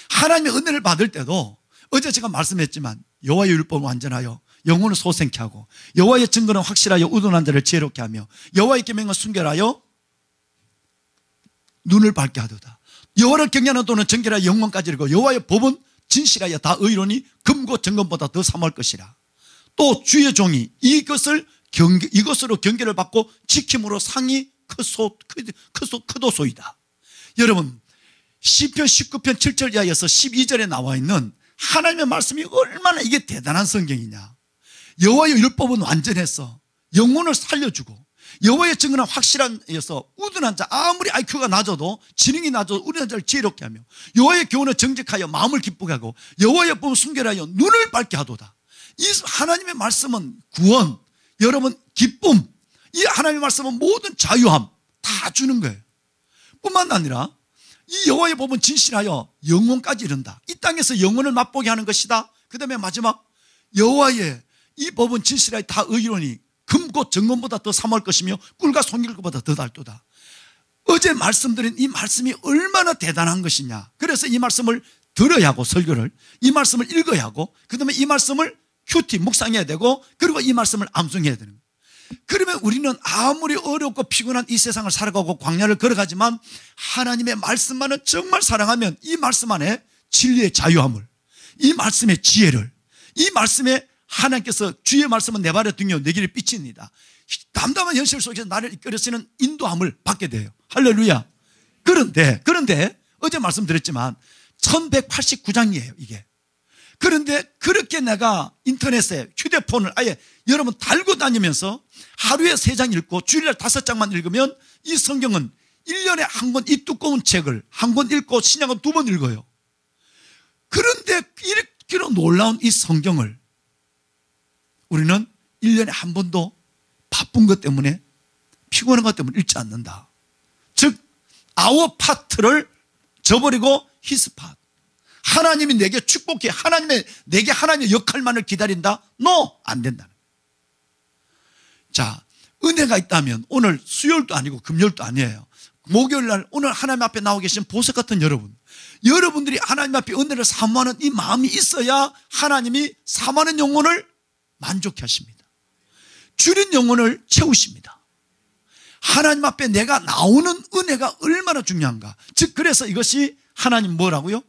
A: 하나님의 은혜를 받을 때도 어제 제가 말씀했지만 여호와의 율법은 완전하여 영혼을 소생케 하고 여호와의 증거는 확실하여 우둔한 자를 지혜롭게 하며 여호와의 계명은 순결하여 눈을 밝게 하도다. 여호와를 경외하는 도는 정결하여 영원까지 이르고 여호와의 법은 진실하여 다 의로니 금고 정금보다 더 삼할 것이라. 또 주의 종이 이것으로 경계를 받고 지킴으로 상이 크도소이다. 여러분, 시편 19편 7절 이하에서 12절에 나와 있는 하나님의 말씀이 얼마나 이게 대단한 성경이냐. 여호와의 율법은 완전해서 영혼을 살려주고 여호와의 증거는 확실한에서 우둔한 자, 아무리 IQ가 낮아도 지능이 낮아도 우둔한 자를 지혜롭게 하며 여호와의 교훈을 정직하여 마음을 기쁘게 하고 여호와의 법을 순결하여 눈을 밝게 하도다. 이 하나님의 말씀은 구원, 여러분 기쁨, 이 하나님의 말씀은 모든 자유함 다 주는 거예요. 뿐만 아니라 이 여호와의 법은 진실하여 영원까지 이른다. 이 땅에서 영원을 맛보게 하는 것이다. 그 다음에 마지막, 여호와의 이 법은 진실하여 다 의로니 금고 정금보다 더 삼할 것이며 꿀과 송길보다 더 달도다. 어제 말씀드린 이 말씀이 얼마나 대단한 것이냐. 그래서 이 말씀을 들어야 하고, 설교를 이 말씀을 읽어야 하고, 그 다음에 이 말씀을 큐티 묵상해야 되고, 그리고 이 말씀을 암송해야 되는 거예요. 그러면 우리는 아무리 어렵고 피곤한 이 세상을 살아가고 광야를 걸어가지만 하나님의 말씀만은 정말 사랑하면 이 말씀 안에 진리의 자유함을, 이 말씀의 지혜를, 이 말씀에 하나님께서 주의 말씀은 내 발의 등이요 내 길의 빛입니다. 담담한 현실 속에서 나를 이끌어쓰는 인도함을 받게 돼요. 할렐루야. 그런데 어제 말씀드렸지만 1189장이에요 이게. 그런데 그렇게 내가 인터넷에 휴대폰을 아예 여러분 달고 다니면서 하루에 3장 읽고 주일날 5장만 읽으면 이 성경은 1년에 한 권, 이 두꺼운 책을 한 권 읽고 신약은 2번 읽어요. 그런데 이렇게 놀라운 이 성경을 우리는 1년에 한 번도 바쁜 것 때문에, 피곤한 것 때문에 읽지 않는다. 즉 our part를 저버리고 his part, 하나님이 내게 축복해, 내게 하나님의 역할만을 기다린다? No, 안 된다는. 자, 은혜가 있다면 오늘 수요일도 아니고 금요일도 아니에요. 목요일 날 오늘 하나님 앞에 나와 계신 보석 같은 여러분들이 하나님 앞에 은혜를 사모하는 이 마음이 있어야 하나님이 사모하는 영혼을 만족해 하십니다. 줄인 영혼을 채우십니다. 하나님 앞에 내가 나오는 은혜가 얼마나 중요한가. 즉 그래서 이것이 하나님 뭐라고요?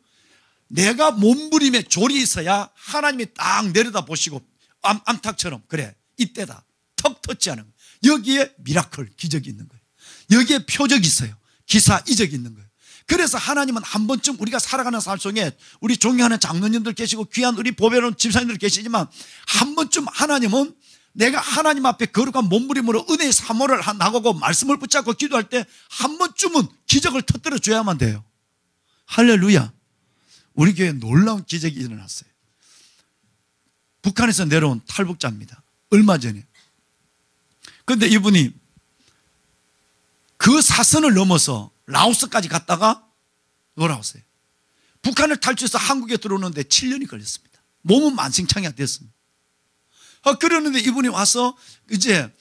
A: 내가 몸부림에 졸이 있어야 하나님이 딱 내려다 보시고 암탉처럼 그래 이때다 턱 터치 하는 거예요. 여기에 미라클 기적이 있는 거예요. 여기에 표적이 있어요. 기사 이적이 있는 거예요. 그래서 하나님은 한 번쯤 우리가 살아가는 삶 속에 우리 존경하는 장로님들 계시고 귀한 우리 보배로운 집사님들 계시지만 한 번쯤 하나님은 내가 하나님 앞에 거룩한 몸부림으로 은혜의 사모를 나가고 말씀을 붙잡고 기도할 때 한 번쯤은 기적을 터뜨려 줘야만 돼요. 할렐루야. 우리 교회에 놀라운 기적이 일어났어요. 북한에서 내려온 탈북자입니다. 얼마 전에. 그런데 이분이 그 사선을 넘어서 라오스까지 갔다가 돌아왔어요. 북한을 탈출해서 한국에 들어오는데 7년이 걸렸습니다. 몸은 만신창이가 됐습니다. 그러는데 이분이 와서 이제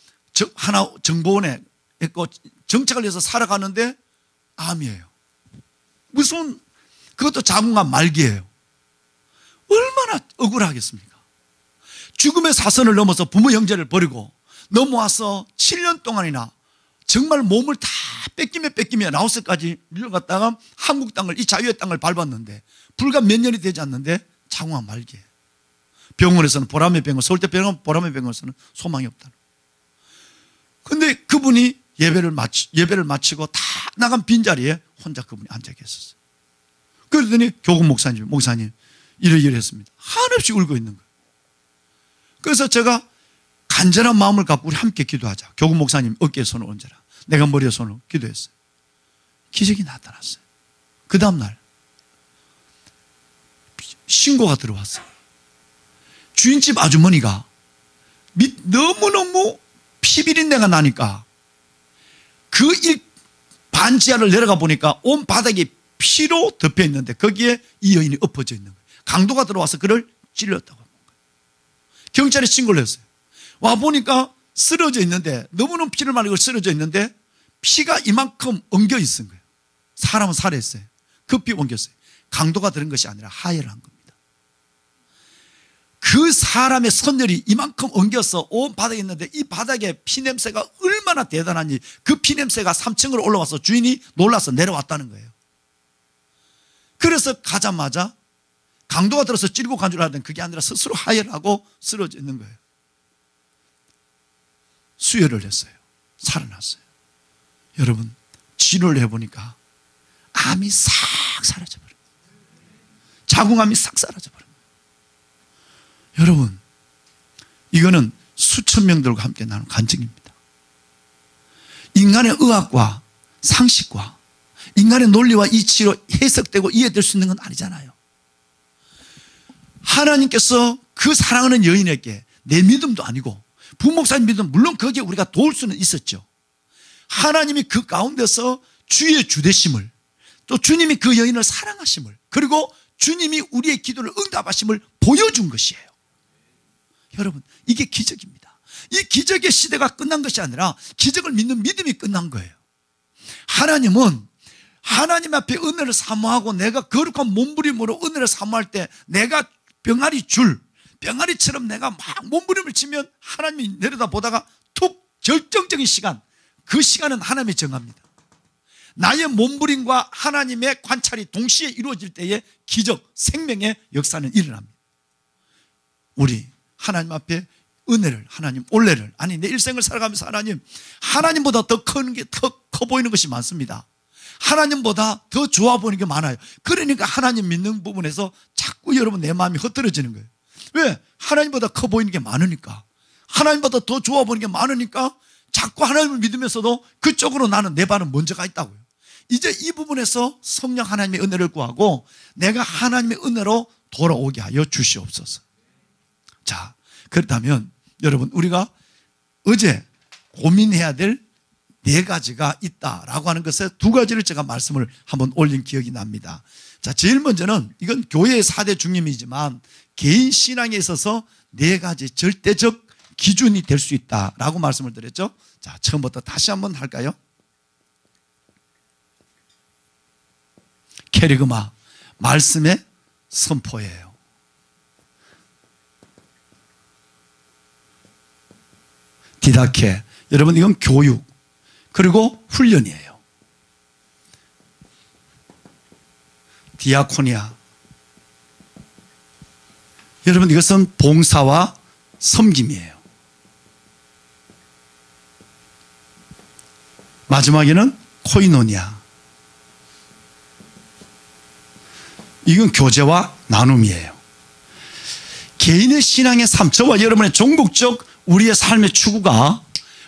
A: 하나 정보원에 있고 정착을 해서 살아가는데 암이에요. 무슨 그것도 자궁암 말기예요. 얼마나 억울하겠습니까? 죽음의 사선을 넘어서 부모 형제를 버리고 넘어와서 7년 동안이나 정말 몸을 다 뺏기며 라오스까지 밀려갔다가 한국 땅을 이 자유의 땅을 밟았는데 불과 몇 년이 되지 않는데 자궁암 말기예요. 병원에서는 보람의 병원, 서울대 병원 보람의 병원에서는 소망이 없다. 그런데 그분이 예배를 마치고 다 나간 빈자리에 혼자 그분이 앉아 계셨어요. 그러더니 교국 목사님 이러이러했습니다. 한없이 울고 있는 거예요. 그래서 제가 간절한 마음을 갖고 우리 함께 기도하자. 교국 목사님 어깨에 손을 얹어라. 내가 머리에 손을 기도했어요. 기적이 나타났어요. 그 다음날 신고가 들어왔어요. 주인집 아주머니가 너무너무 피비린내가 나니까 그 반지하를 내려가 보니까 온 바닥이 피로 덮여 있는데 거기에 이 여인이 엎어져 있는 거예요. 강도가 들어와서 그를 찔렀다고 하는 거예요. 경찰에 신고를 했어요. 와 보니까 쓰러져 있는데 너무너무 피를 말리고 쓰러져 있는데 피가 이만큼 엉겨 있은 거예요. 사람은 살해했어요. 급히 옮겼어요. 강도가 들은 것이 아니라 하해를 한 겁니다. 그 사람의 선열이 이만큼 엉겨서 온 바닥에 있는데 이 바닥에 피냄새가 얼마나 대단한지 그 피냄새가 3층으로 올라와서 주인이 놀라서 내려왔다는 거예요. 그래서 가자마자 강도가 들어서 찌르고 간 줄 알았더니 그게 아니라 스스로 하해를 하고 쓰러져 있는 거예요. 수혈을 했어요. 살아났어요. 여러분 치료를 해보니까 암이 싹 사라져버려요. 자궁암이 싹 사라져버려요. 여러분 이거는 수천 명들과 함께 나눈 간증입니다. 인간의 의학과 상식과 인간의 논리와 이치로 해석되고 이해될 수 있는 건 아니잖아요. 하나님께서 그 사랑하는 여인에게 내 믿음도 아니고 부목사님 믿음 물론 거기에 우리가 도울 수는 있었죠. 하나님이 그 가운데서 주의 주되심을 또 주님이 그 여인을 사랑하심을 그리고 주님이 우리의 기도를 응답하심을 보여준 것이에요. 여러분 이게 기적입니다. 이 기적의 시대가 끝난 것이 아니라 기적을 믿는 믿음이 끝난 거예요. 하나님은 하나님 앞에 은혜를 사모하고 내가 거룩한 몸부림으로 은혜를 사모할 때 내가 병아리처럼 내가 막 몸부림을 치면 하나님이 내려다 보다가 툭 결정적인 시간 그 시간은 하나님이 정합니다. 나의 몸부림과 하나님의 관찰이 동시에 이루어질 때에 기적 생명의 역사는 일어납니다. 우리 하나님 앞에 은혜를 하나님 올레를 아니 내 일생을 살아가면서 하나님보다 더 큰 게 더 커 보이는 것이 많습니다. 하나님보다 더 좋아 보이는 게 많아요. 그러니까 하나님 믿는 부분에서 자꾸 여러분 내 마음이 흩어지는 거예요. 왜? 하나님보다 커 보이는 게 많으니까 하나님보다 더 좋아 보이는 게 많으니까 자꾸 하나님을 믿으면서도 그쪽으로 나는 내 발은 먼저 가 있다고요. 이제 이 부분에서 성령 하나님의 은혜를 구하고 내가 하나님의 은혜로 돌아오게 하여 주시옵소서. 자, 그렇다면 여러분 우리가 어제 고민해야 될 4가지가 있다라고 하는 것에 2가지를 제가 말씀을 한번 올린 기억이 납니다. 자, 제일 먼저는 이건 교회의 4대 중림이지만 개인 신앙에 있어서 4가지 절대적 기준이 될 수 있다라고 말씀을 드렸죠. 자, 처음부터 다시 한번 할까요? 캐리그마, 말씀의 선포예요. 디다케, 여러분 이건 교육 그리고 훈련이에요. 디아코니아, 여러분 이것은 봉사와 섬김이에요. 마지막에는 코이노니아, 이건 교제와 나눔이에요. 개인의 신앙의 삶, 저와 여러분의 종국적 우리의 삶의 추구가,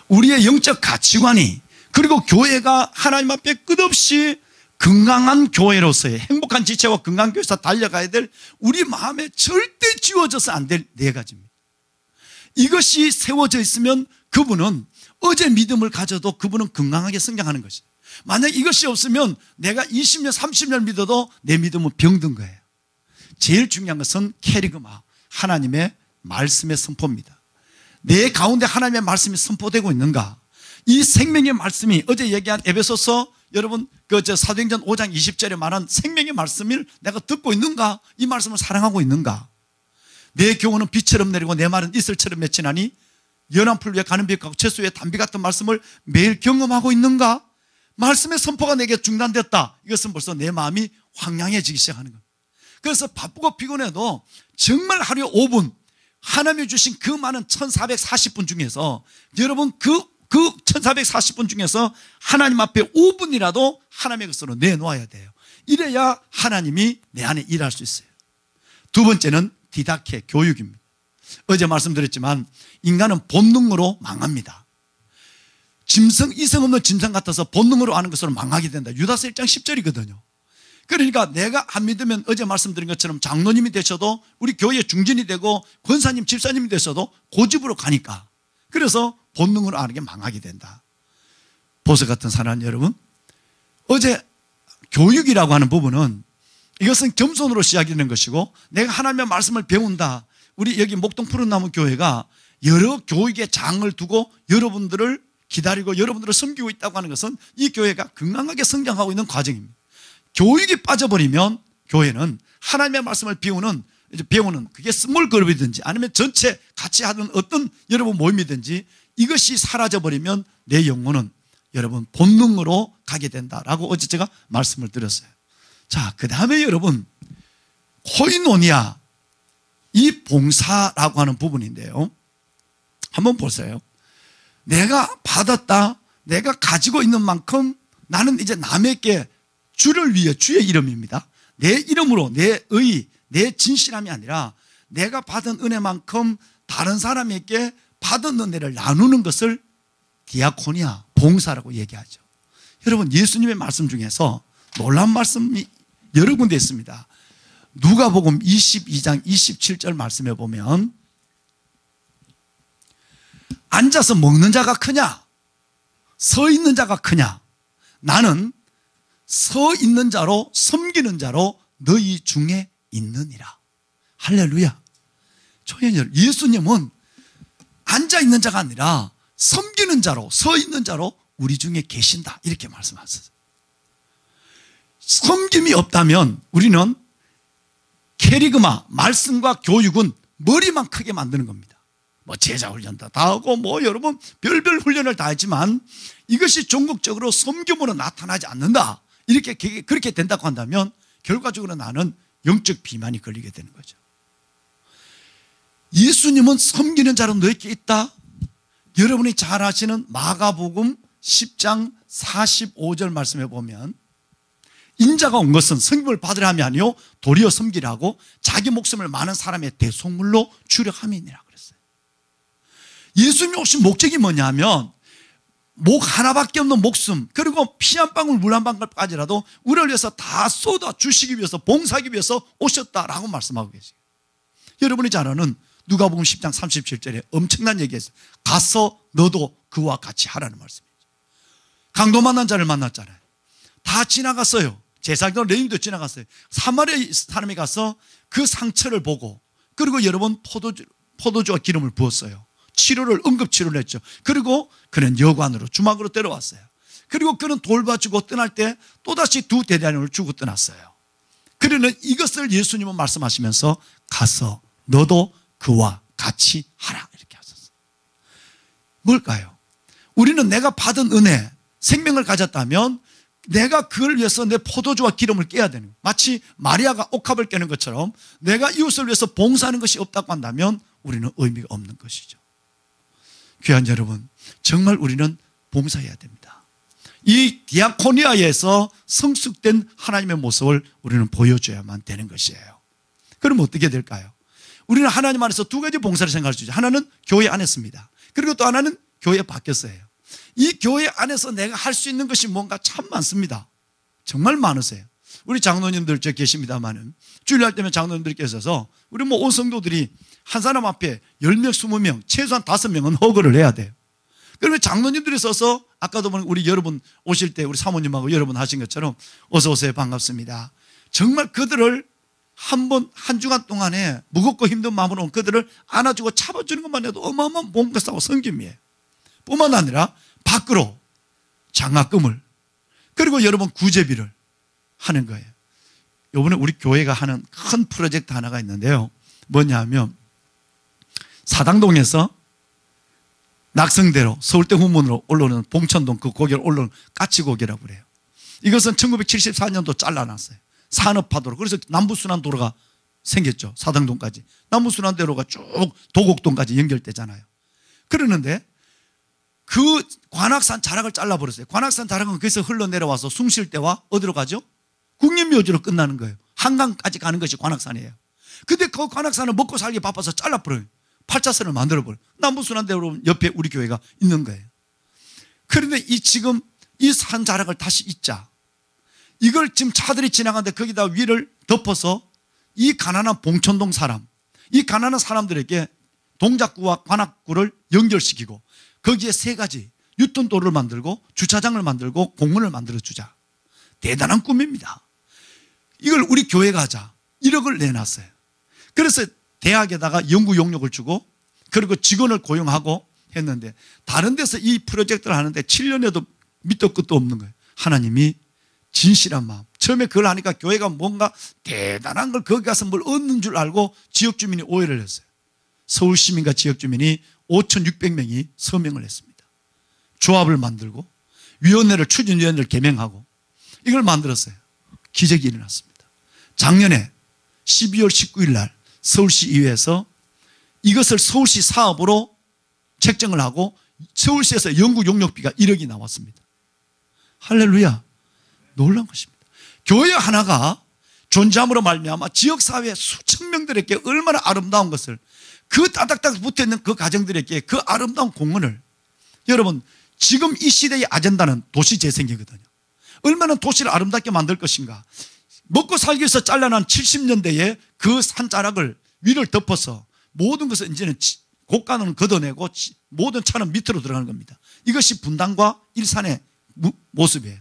A: 우리의 영적 가치관이, 그리고 교회가 하나님 앞에 끝없이 건강한 교회로서의 행복한 지체와 건강한 교회에서 달려가야 될 우리 마음에 절대 지워져서 안 될 네 가지입니다. 이것이 세워져 있으면 그분은 어제 믿음을 가져도 그분은 건강하게 성장하는 것이에요. 만약 이것이 없으면 내가 20년 30년 믿어도 내 믿음은 병든 거예요. 제일 중요한 것은 캐리그마, 하나님의 말씀의 선포입니다. 내 가운데 하나님의 말씀이 선포되고 있는가? 이 생명의 말씀이 어제 얘기한 에베소서, 여러분 사도행전 5장 20절에 말한 생명의 말씀을 내가 듣고 있는가? 이 말씀을 사랑하고 있는가? 내 교훈은 비처럼 내리고 내 말은 이슬처럼 맺히나니 연한 풀 위에 가는 빛 같고 채소 위에 단비 같은 말씀을 매일 경험하고 있는가? 말씀의 선포가 내게 중단됐다. 이것은 벌써 내 마음이 황량해지기 시작하는 겁니다. 그래서 바쁘고 피곤해도 정말 하루에 5분 하나님이 주신 그 많은 1440분 중에서 여러분 그 1440분 중에서 하나님 앞에 5분이라도 하나님의 것으로 내놓아야 돼요. 이래야 하나님이 내 안에 일할 수 있어요. 두 번째는 디다케, 교육입니다. 어제 말씀드렸지만 인간은 본능으로 망합니다. 이성 없는 짐승 같아서 본능으로 아는 것으로 망하게 된다. 유다서 1장 10절이거든요. 그러니까 내가 안 믿으면 어제 말씀드린 것처럼 장로님이 되셔도, 우리 교회 중진이 되고 권사님, 집사님이 되셔도 고집으로 가니까, 그래서 본능으로 아는 게 망하게 된다. 보석 같은 사랑하는 여러분, 어제 교육이라고 하는 부분은 이것은 겸손으로 시작되는 것이고, 내가 하나님의 말씀을 배운다. 우리 여기 목동 푸른나무 교회가 여러 교육의 장을 두고 여러분들을 기다리고 여러분들을 섬기고 있다고 하는 것은 이 교회가 건강하게 성장하고 있는 과정입니다. 교육이 빠져버리면 교회는 하나님의 말씀을 배우는 그게 스몰 그룹이든지 아니면 전체 같이 하는 어떤 여러분 모임이든지 이것이 사라져버리면 내 영혼은 여러분 본능으로 가게 된다라고 어제 제가 말씀을 드렸어요. 자, 그 다음에 여러분 코이노니아, 이 봉사라고 하는 부분인데요, 한번 보세요. 내가 받았다, 내가 가지고 있는 만큼 나는 이제 남에게 주를 위해, 주의 이름입니다, 내 이름으로 내 의, 내 진실함이 아니라 내가 받은 은혜만큼 다른 사람에게 받은 은혜를 나누는 것을 디아코니아, 봉사라고 얘기하죠. 여러분 예수님의 말씀 중에서 놀라운 말씀이 여러 군데 있습니다. 누가복음 22장 27절 말씀에 보면 앉아서 먹는 자가 크냐 서 있는 자가 크냐? 나는 서 있는 자로 섬기는 자로 너희 중에 있느니라. 할렐루야. 초연절, 예수님은 앉아 있는 자가 아니라 섬기는 자로, 서 있는 자로 우리 중에 계신다, 이렇게 말씀하셨어요. 섬김이 없다면 우리는 캐리그마, 말씀과 교육은 머리만 크게 만드는 겁니다. 뭐 제자 훈련도 다 하고 뭐 여러분 별별 훈련을 다 했지만 이것이 종국적으로 섬김으로 나타나지 않는다, 이렇게 그렇게 된다고 한다면 결과적으로 나는 영적 비만이 걸리게 되는 거죠. 예수님은 섬기는 자로 너에게 있다. 여러분이 잘 아시는 마가복음 10장 45절 말씀해 보면 인자가 온 것은 섬김을 받으려 함이 아니요 도리어 섬기라고 자기 목숨을 많은 사람의 대속물로 주려 함이니라 그랬어요. 예수님이 오신 목적이 뭐냐면 목 하나밖에 없는 목숨, 그리고 피 한 방울 물 한 방울까지라도 우리를 위해서 다 쏟아 주시기 위해서, 봉사하기 위해서 오셨다라고 말씀하고 계세요. 여러분이 잘 아는 누가복음 10장 37절에 엄청난 얘기했어요. 가서 너도 그와 같이 하라는 말씀이죠. 강도 만난 자를 만났잖아요. 다 지나갔어요. 제사장 레위인도 지나갔어요. 사마리아 사람이 가서 그 상처를 보고, 그리고 여러분 포도주와 기름을 부었어요. 치료를 응급치료를 했죠. 그리고 그는 여관으로 주막으로 데려왔어요. 그리고 그는 돌봐주고 떠날 때 또다시 2데나리온을 주고 떠났어요. 그러는 이것을 예수님은 말씀하시면서 가서 너도 그와 같이 하라 이렇게 하셨어요. 뭘까요? 우리는 내가 받은 은혜, 생명을 가졌다면 내가 그걸 위해서 내 포도주와 기름을 깨야 되는 거예요. 마치 마리아가 옥합을 깨는 것처럼 내가 이웃을 위해서 봉사하는 것이 없다고 한다면 우리는 의미가 없는 것이죠. 귀한 여러분, 정말 우리는 봉사해야 됩니다. 이 디아코니아에서 성숙된 하나님의 모습을 우리는 보여줘야만 되는 것이에요. 그럼 어떻게 될까요? 우리는 하나님 안에서 2가지 봉사를 생각할 수 있죠. 하나는 교회 안에 씁니다. 그리고 또 하나는 교회 밖에서예요. 이 교회 안에서 내가 할 수 있는 것이 뭔가 참 많습니다. 정말 많으세요. 우리 장로님들 저 계십니다만은 주일날 때면 장로님들께서 우리 뭐 온 성도들이 한 사람 앞에 10명, 20명, 최소한 5명은 허거를 해야 돼요. 그러면 장로님들이 서서 아까도 우리 여러분 오실 때 우리 사모님하고 여러분 하신 것처럼 어서 오세요, 반갑습니다. 정말 그들을 한 주간 동안에 무겁고 힘든 마음으로 온 그들을 안아주고 잡아주는 것만 해도 어마어마한 봉사하고 섬김이에요. 뿐만 아니라 밖으로 장학금을 그리고 여러분 구제비를 하는 거예요. 이번에 우리 교회가 하는 큰 프로젝트 하나가 있는데요. 뭐냐 하면 사당동에서 낙성대로 서울대 후문으로 올라오는 봉천동 그 고개를 올라오는 까치고개라고 그래요. 이것은 1974년도 잘라놨어요. 산업화도로. 그래서 남부순환도로가 생겼죠. 사당동까지. 남부순환도로가 쭉 도곡동까지 연결되잖아요. 그러는데 그 관악산 자락을 잘라버렸어요. 관악산 자락은 거기서 흘러내려와서 숭실대와 어디로 가죠? 국립묘지로 끝나는 거예요. 한강까지 가는 것이 관악산이에요. 근데 그 관악산을 먹고 살기 바빠서 잘라버려요. 8차선을 만들어버려요. 남부순환대로 옆에 우리 교회가 있는 거예요. 그런데 지금 이 산 자락을 다시 잇자. 이걸 지금 차들이 지나가는데 거기다 위를 덮어서 이 가난한 봉천동 사람, 이 가난한 사람들에게 동작구와 관악구를 연결시키고 거기에 3가지 유턴도로를 만들고 주차장을 만들고 공원을 만들어주자. 대단한 꿈입니다. 이걸 우리 교회가 하자. 1억을 내놨어요. 그래서 대학에다가 연구 용역을 주고 그리고 직원을 고용하고 했는데 다른 데서 이 프로젝트를 하는데 7년에도 밑도 끝도 없는 거예요. 하나님이 진실한 마음. 처음에 그걸 하니까 교회가 뭔가 대단한 걸 거기 가서 뭘 얻는 줄 알고 지역 주민이 오해를 했어요. 서울 시민과 지역 주민이 5,600명이 서명을 했습니다. 조합을 만들고 위원회를 추진위원회를 개명하고 이걸 만들었어요. 기적이 일어났습니다. 작년에 12월 19일 날 서울시의회에서 이것을 서울시 사업으로 책정을 하고 서울시에서 연구 용역비가 1억이 나왔습니다. 할렐루야. 놀라운 것입니다. 교회 하나가 존재함으로 말미암아 지역사회 수천 명들에게 얼마나 아름다운 것을 그 따닥따닥 붙어있는 그 가정들에게 그 아름다운 공헌을 여러분 지금 이 시대의 아젠다는 도시재생이거든요. 얼마나 도시를 아름답게 만들 것인가. 먹고 살기 위해서 잘라난 70년대에 그 산자락을 위를 덮어서 모든 것을 이제는 고가는 걷어내고 모든 차는 밑으로 들어가는 겁니다. 이것이 분당과 일산의 모습이에요.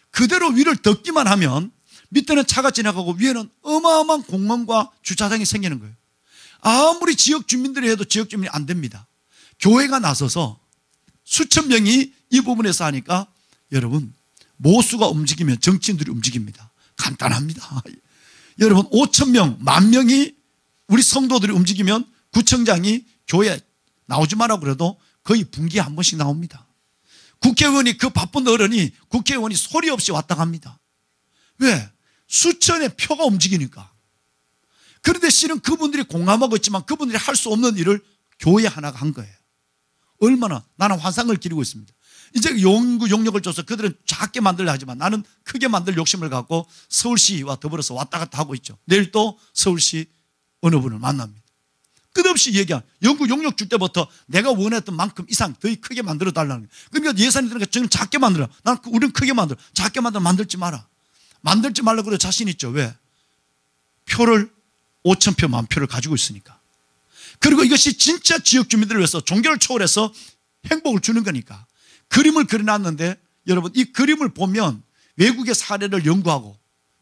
A: 그대로 위를 덮기만 하면 밑에는 차가 지나가고 위에는 어마어마한 공원과 주차장이 생기는 거예요. 아무리 지역 주민들이 해도 지역 주민이 안 됩니다. 교회가 나서서 수천 명이 이 부분에서 하니까 여러분 모수가 움직이면 정치인들이 움직입니다. 간단합니다. 여러분 5천 명, 10,000명이 우리 성도들이 움직이면 구청장이 교회 나오지 마라고 그래도 거의 분기에 한 번씩 나옵니다. 국회의원이 그 바쁜 어른이 국회의원이 소리 없이 왔다 갑니다. 왜? 수천의 표가 움직이니까. 그런데 실은 그분들이 공감하고 있지만 그분들이 할 수 없는 일을 교회 하나가 한 거예요. 얼마나 나는 환상을 기르고 있습니다. 이제 연구 용역을 줘서 그들은 작게 만들려 하지만 나는 크게 만들 욕심을 갖고 서울시와 더불어서 왔다 갔다 하고 있죠. 내일 또 서울시 어느 분을 만납니다. 끝없이 얘기한 연구 용역 줄 때부터 내가 원했던 만큼 이상 더 크게 만들어 달라는 거예요. 그러니까 예산이 들어가니까 저는 작게 만들어. 난 우리는 크게 만들어. 작게 만들지 마라. 만들지 말라고 그래 자신 있죠. 왜? 표를 5,000표, 10,000표를 가지고 있으니까. 그리고 이것이 진짜 지역 주민들을 위해서 종교를 초월해서 행복을 주는 거니까. 그림을 그려놨는데 여러분 이 그림을 보면 외국의 사례를 연구하고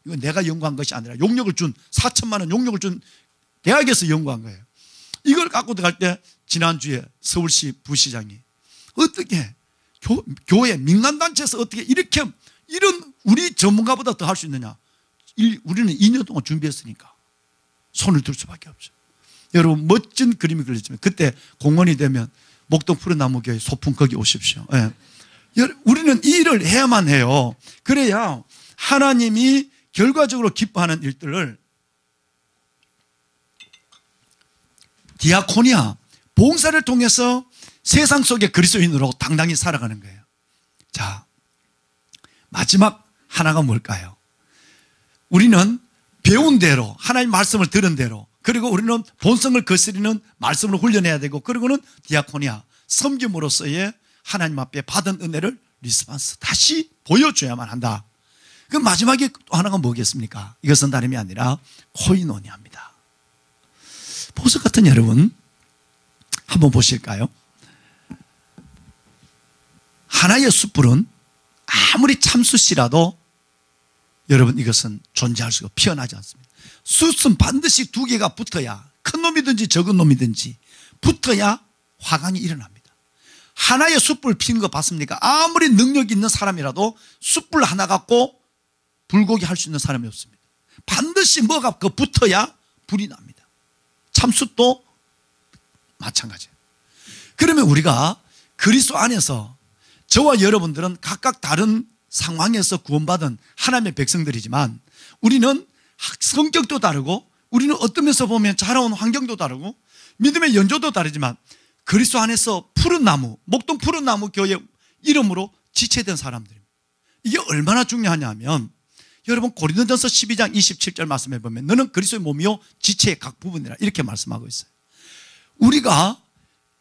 A: 이건 내가 연구한 것이 아니라 용역을 준 4천만 원 용역을 준 대학에서 연구한 거예요. 이걸 갖고 들어갈 때 지난주에 서울시 부시장이 어떻게 교회 민간단체에서 어떻게 이렇게 이런 우리 전문가보다 더 할 수 있느냐. 우리는 2년 동안 준비했으니까 손을 들 수밖에 없죠. 여러분 멋진 그림이 그려지면 그때 공원이 되면 목동 푸른나무교회 소풍 거기 오십시오. 예. 우리는 이 일을 해야만 해요. 그래야 하나님이 결과적으로 기뻐하는 일들을 디아코니아 봉사를 통해서 세상 속의 그리스도인으로 당당히 살아가는 거예요. 자, 마지막 하나가 뭘까요? 우리는 배운 대로 하나님 말씀을 들은 대로 그리고 우리는 본성을 거스리는 말씀을 훈련해야 되고 그리고는 디아코니아 섬김으로서의 하나님 앞에 받은 은혜를 리스판스 다시 보여줘야만 한다. 그 마지막에 또 하나가 뭐겠습니까? 이것은 다름이 아니라 코이노니아입니다. 보석 같은 여러분 한번 보실까요? 하나의 숯불은 아무리 참숯이라도 여러분 이것은 존재할 수가 피어나지 않습니다. 숯은 반드시 두 개가 붙어야 큰 놈이든지 적은 놈이든지 붙어야 화강이 일어납니다. 하나의 숯불 피는 거 봤습니까? 아무리 능력 있는 사람이라도 숯불 하나 갖고 불고기 할 수 있는 사람이 없습니다. 반드시 뭐가 붙어야 불이 납니다. 참숯도 마찬가지예요. 그러면 우리가 그리스도 안에서 저와 여러분들은 각각 다른 상황에서 구원받은 하나님의 백성들이지만 우리는 성격도 다르고 우리는 어떤 면에서 보면 자라온 환경도 다르고 믿음의 연조도 다르지만 그리스도 안에서 푸른 나무, 목동 푸른 나무 교회 이름으로 지체된 사람들입니다. 이게 얼마나 중요하냐면 여러분 고린도전서 12장 27절 말씀해 보면 너는 그리스도의 몸이요 지체의 각 부분이라 이렇게 말씀하고 있어요. 우리가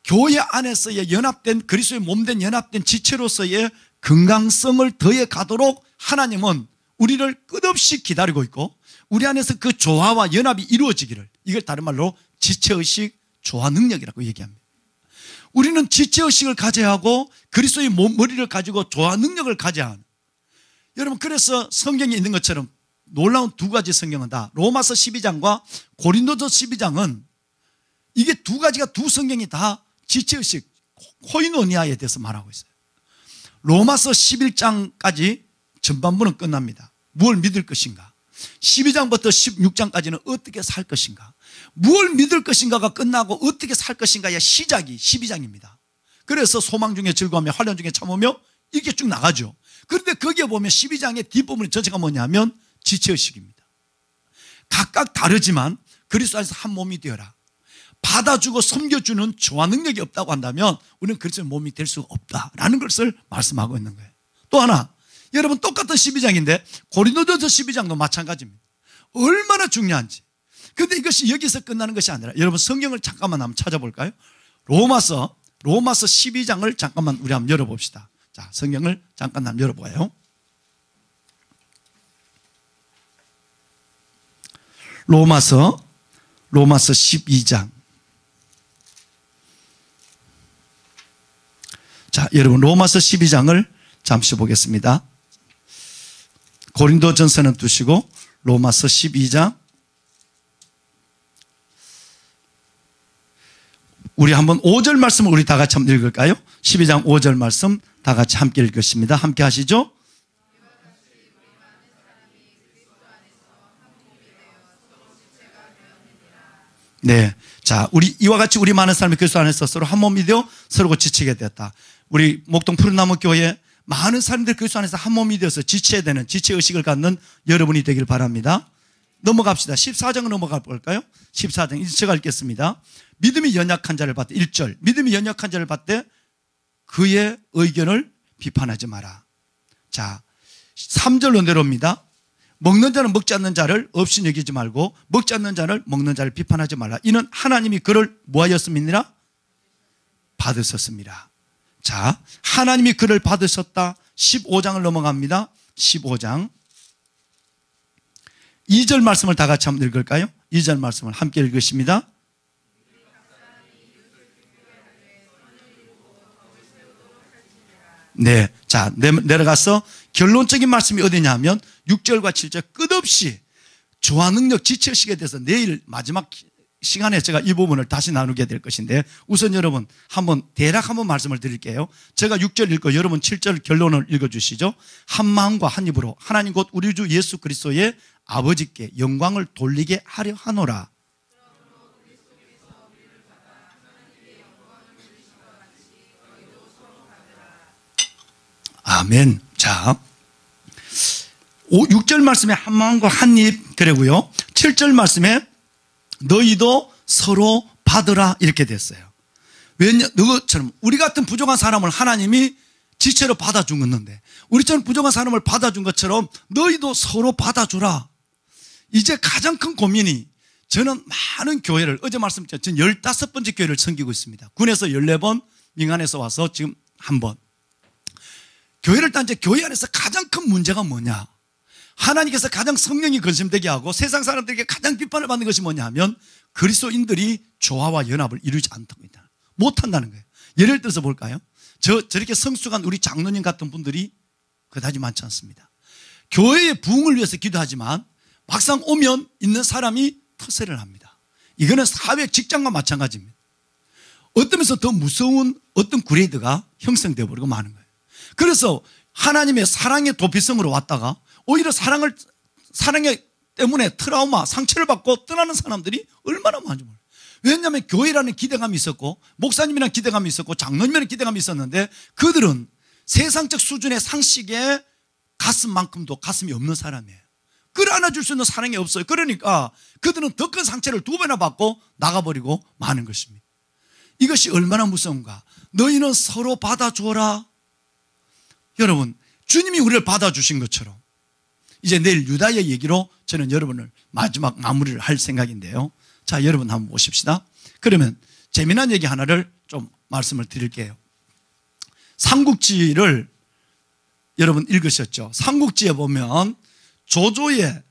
A: 교회 안에서의 연합된 그리스도의 몸된 연합된 지체로서의 건강성을 더해 가도록 하나님은 우리를 끝없이 기다리고 있고 우리 안에서 그 조화와 연합이 이루어지기를 이걸 다른 말로 지체의식 조화 능력이라고 얘기합니다. 우리는 지체의식을 가져야 하고 그리스도의 머리를 가지고 조화 능력을 가져야 하는 여러분 그래서 성경에 있는 것처럼 놀라운 두 가지 성경은 다 로마서 12장과 고린도서 12장은 이게 두 가지가 두 성경이 다 지체의식 코이노니아에 대해서 말하고 있어요. 로마서 11장까지 전반부는 끝납니다. 무엇을 믿을 것인가 12장부터 16장까지는 어떻게 살 것인가 무엇을 믿을 것인가가 끝나고 어떻게 살 것인가의 시작이 12장입니다. 그래서 소망 중에 즐거움며 환난 중에 참으며 이렇게 쭉 나가죠. 그런데 거기에 보면 12장의 뒷부분이 전체가 뭐냐면 지체의식입니다. 각각 다르지만 그리스도 안에서 한 몸이 되어라. 받아주고 섬겨주는 조화 능력이 없다고 한다면 우리는 그리스도의 몸이 될 수가 없다라는 것을 말씀하고 있는 거예요. 또 하나 여러분 똑같은 12장인데 고린도전서 12장도 마찬가지입니다. 얼마나 중요한지. 그런데 이것이 여기서 끝나는 것이 아니라 여러분 성경을 잠깐만 한번 찾아볼까요? 로마서 12장을 잠깐만 우리 한번 열어봅시다. 자, 성경을 잠깐 한번 열어봐요. 로마서 12장. 자, 여러분 로마서 12장을 잠시 보겠습니다. 고린도전서는 두시고 로마서 12장 우리 한번 5절 말씀을 우리 다 같이 한번 읽을까요? 12장 5절 말씀 다 같이 함께 읽겠습니다. 함께 하시죠. 네, 자, 이와 같이 우리 많은 사람이 그리스도 안에서 서로 한 몸이 되어 서로 지치게 되었다. 우리 목동 푸른나무 교회 많은 사람들 그리스도 안에서 한 몸이 되어서 지체해야 되는 지체의식을 갖는 여러분이 되길 바랍니다. 넘어갑시다. 14장을 넘어가 볼까요? 14장 제가 읽겠습니다. 믿음이 연약한 자를 봤대 1절 믿음이 연약한 자를 봤대 그의 의견을 비판하지 마라. 자, 3절로 내려옵니다. 먹는 자는 먹지 않는 자를 없이 여기지 말고 먹지 않는 자를 먹는 자를 비판하지 말라. 이는 하나님이 그를 뭐하였음이니라? 받으셨습니다. 자, 하나님이 그를 받으셨다. 15장을 넘어갑니다. 15장 2절 말씀을 다 같이 한번 읽을까요? 2절 말씀을 함께 읽으십니다. 네, 자, 내려가서 결론적인 말씀이 어디냐 하면 6절과 7절 끝없이 조화 능력 지체의식에 대해서 내일 마지막 시간에 제가 이 부분을 다시 나누게 될 것인데, 우선 여러분 대략 한번 말씀을 드릴게요. 제가 6절 읽고 여러분 7절 결론을 읽어주시죠. 한 마음과 한 입으로 하나님 곧 우리 주 예수 그리스도의 아버지께 영광을 돌리게 하려 하노라. 아멘. 자, 6절 말씀에 한 마음과 한 입 그러고요, 7절 말씀에 너희도 서로 받으라 이렇게 됐어요. 왜냐, 너처럼 우리 같은 부족한 사람을 하나님이 지체로 받아준 건데, 우리처럼 부족한 사람을 받아준 것처럼 너희도 서로 받아주라. 이제 가장 큰 고민이, 저는 많은 교회를, 어제 말씀드렸죠, 저는 15번째 교회를 섬기고 있습니다. 군에서 14번, 민간에서 와서 지금 1번. 교회를 딴 제 교회 안에서 가장 큰 문제가 뭐냐, 하나님께서 가장 성령이 근심되게 하고 세상 사람들에게 가장 비판을 받는 것이 뭐냐 하면, 그리스도인들이 조화와 연합을 이루지 않답니다. 못한다는 거예요. 예를 들어서 볼까요? 저렇게 성숙한 우리 장로님 같은 분들이 그다지 많지 않습니다. 교회의 부흥을 위해서 기도하지만 막상 오면 있는 사람이 터세를 합니다. 이거는 사회 직장과 마찬가지입니다. 어떤 면에서 더 무서운 어떤 그레이드가 형성되어 버리고 마는 거예요. 그래서 하나님의 사랑의 도피성으로 왔다가 오히려 사랑에 때문에 트라우마, 상처를 받고 떠나는 사람들이 얼마나 많은지 몰라요. 왜냐하면 교회라는 기대감이 있었고, 목사님이라는 기대감이 있었고, 장로님이라는 기대감이 있었는데, 그들은 세상적 수준의 상식에 가슴만큼도 가슴이 없는 사람이에요. 끌어안아줄 수 있는 사랑이 없어요. 그러니까 그들은 더 큰 상처를 2배나 받고 나가버리고 마는 것입니다. 이것이 얼마나 무서운가. 너희는 서로 받아줘라. 여러분, 주님이 우리를 받아주신 것처럼 이제 내일 유다의 얘기로 저는 여러분을 마지막 마무리를 할 생각인데요. 자, 여러분 한번 보십시다. 그러면 재미난 얘기 하나를 좀 말씀을 드릴게요. 삼국지를 여러분 읽으셨죠? 삼국지에 보면 조조의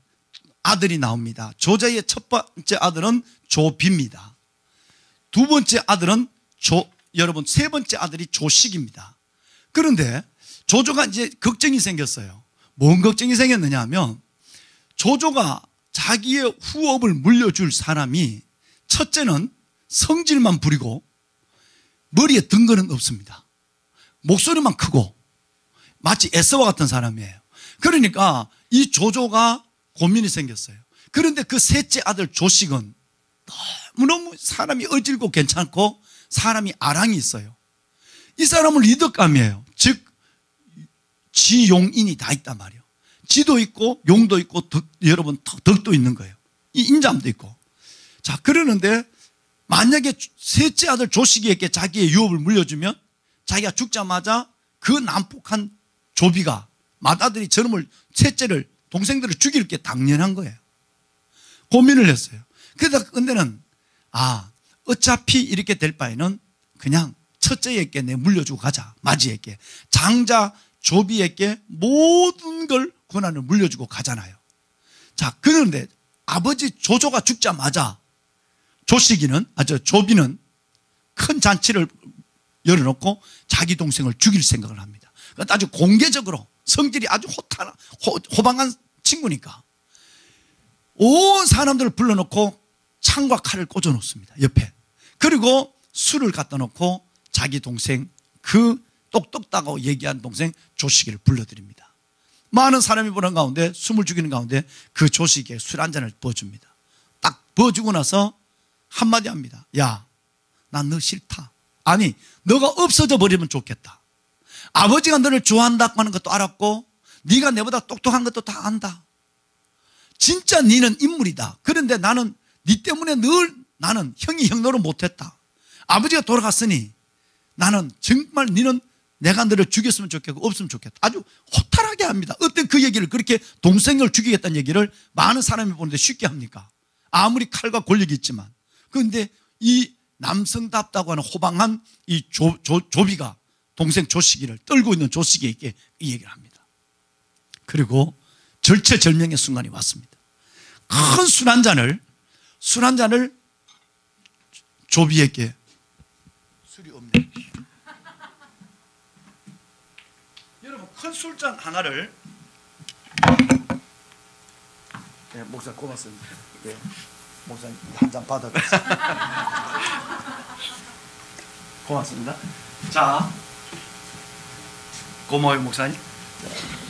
A: 아들이 나옵니다. 조조의 첫 번째 아들은 조비입니다. 두 번째 아들은 여러분 세 번째 아들이 조식입니다. 그런데 조조가 이제 걱정이 생겼어요. 뭔 걱정이 생겼느냐 하면, 조조가 자기의 후업을 물려줄 사람이 첫째는 성질만 부리고 머리에 든 거는 없습니다. 목소리만 크고 마치 에서와 같은 사람이에요. 그러니까 이 조조가 고민이 생겼어요. 그런데 그 셋째 아들 조식은 너무너무 사람이 어질고 괜찮고 사람이 아랑이 있어요. 이 사람은 리더감이에요. 즉 지용인이 다 있단 말이에요. 지도 있고 용도 있고 여러분 덕도 있는 거예요. 이 인자함도 있고. 자, 그러는데 만약에 셋째 아들 조식이에게 자기의 유업을 물려주면 자기가 죽자마자 그 난폭한 조비가 맏아들이 저놈을 셋째를 동생들을 죽일 게 당연한 거예요. 고민을 했어요. 그러다 근데는 어차피 이렇게 될 바에는 그냥 첫째에게 내 물려주고 가자. 마지에게 장자 조비에게 모든 걸 권한을 물려주고 가잖아요. 자, 그런데 아버지 조조가 죽자마자 조비는 큰 잔치를 열어놓고 자기 동생을 죽일 생각을 합니다. 그러니까 아주 공개적으로, 성질이 아주 호방한 친구니까 온 사람들을 불러놓고 창과 칼을 꽂아놓습니다. 옆에. 그리고 술을 갖다 놓고 자기 동생, 그 똑똑하고 얘기한 동생 조식이를 불러드립니다. 많은 사람이 보는 가운데, 숨을 죽이는 가운데 그 조식에 술 한 잔을 부어줍니다. 딱 부어주고 나서 한마디 합니다. 야, 난 너 싫다. 아니, 너가 없어져 버리면 좋겠다. 아버지가 너를 좋아한다고 하는 것도 알았고 네가 내보다 똑똑한 것도 다 안다. 진짜 네는 인물이다. 그런데 나는 네 때문에 나는 형이 형 노릇 못했다. 아버지가 돌아갔으니 나는 정말 너는 내가 너를 죽였으면 좋겠고 없으면 좋겠다. 아주 호탈하게 합니다. 어떤 그 얘기를, 그렇게 동생을 죽이겠다는 얘기를 많은 사람이 보는데 쉽게 합니까? 아무리 칼과 권력이 있지만. 그런데 이 남성답다고 하는 호방한 이 조비가 동생 조식이를 떨고 있는 조식에게 이 얘기를 합니다. 그리고 절체절명의 순간이 왔습니다. 큰 술 한 잔을 조비에게, 술이 없네. 여러분, 큰 술잔 하나를, 네, 목사 고맙습니다. 네. 목사님 한 잔 받아가세요. 고맙습니다. 자, 고마워요 목사님.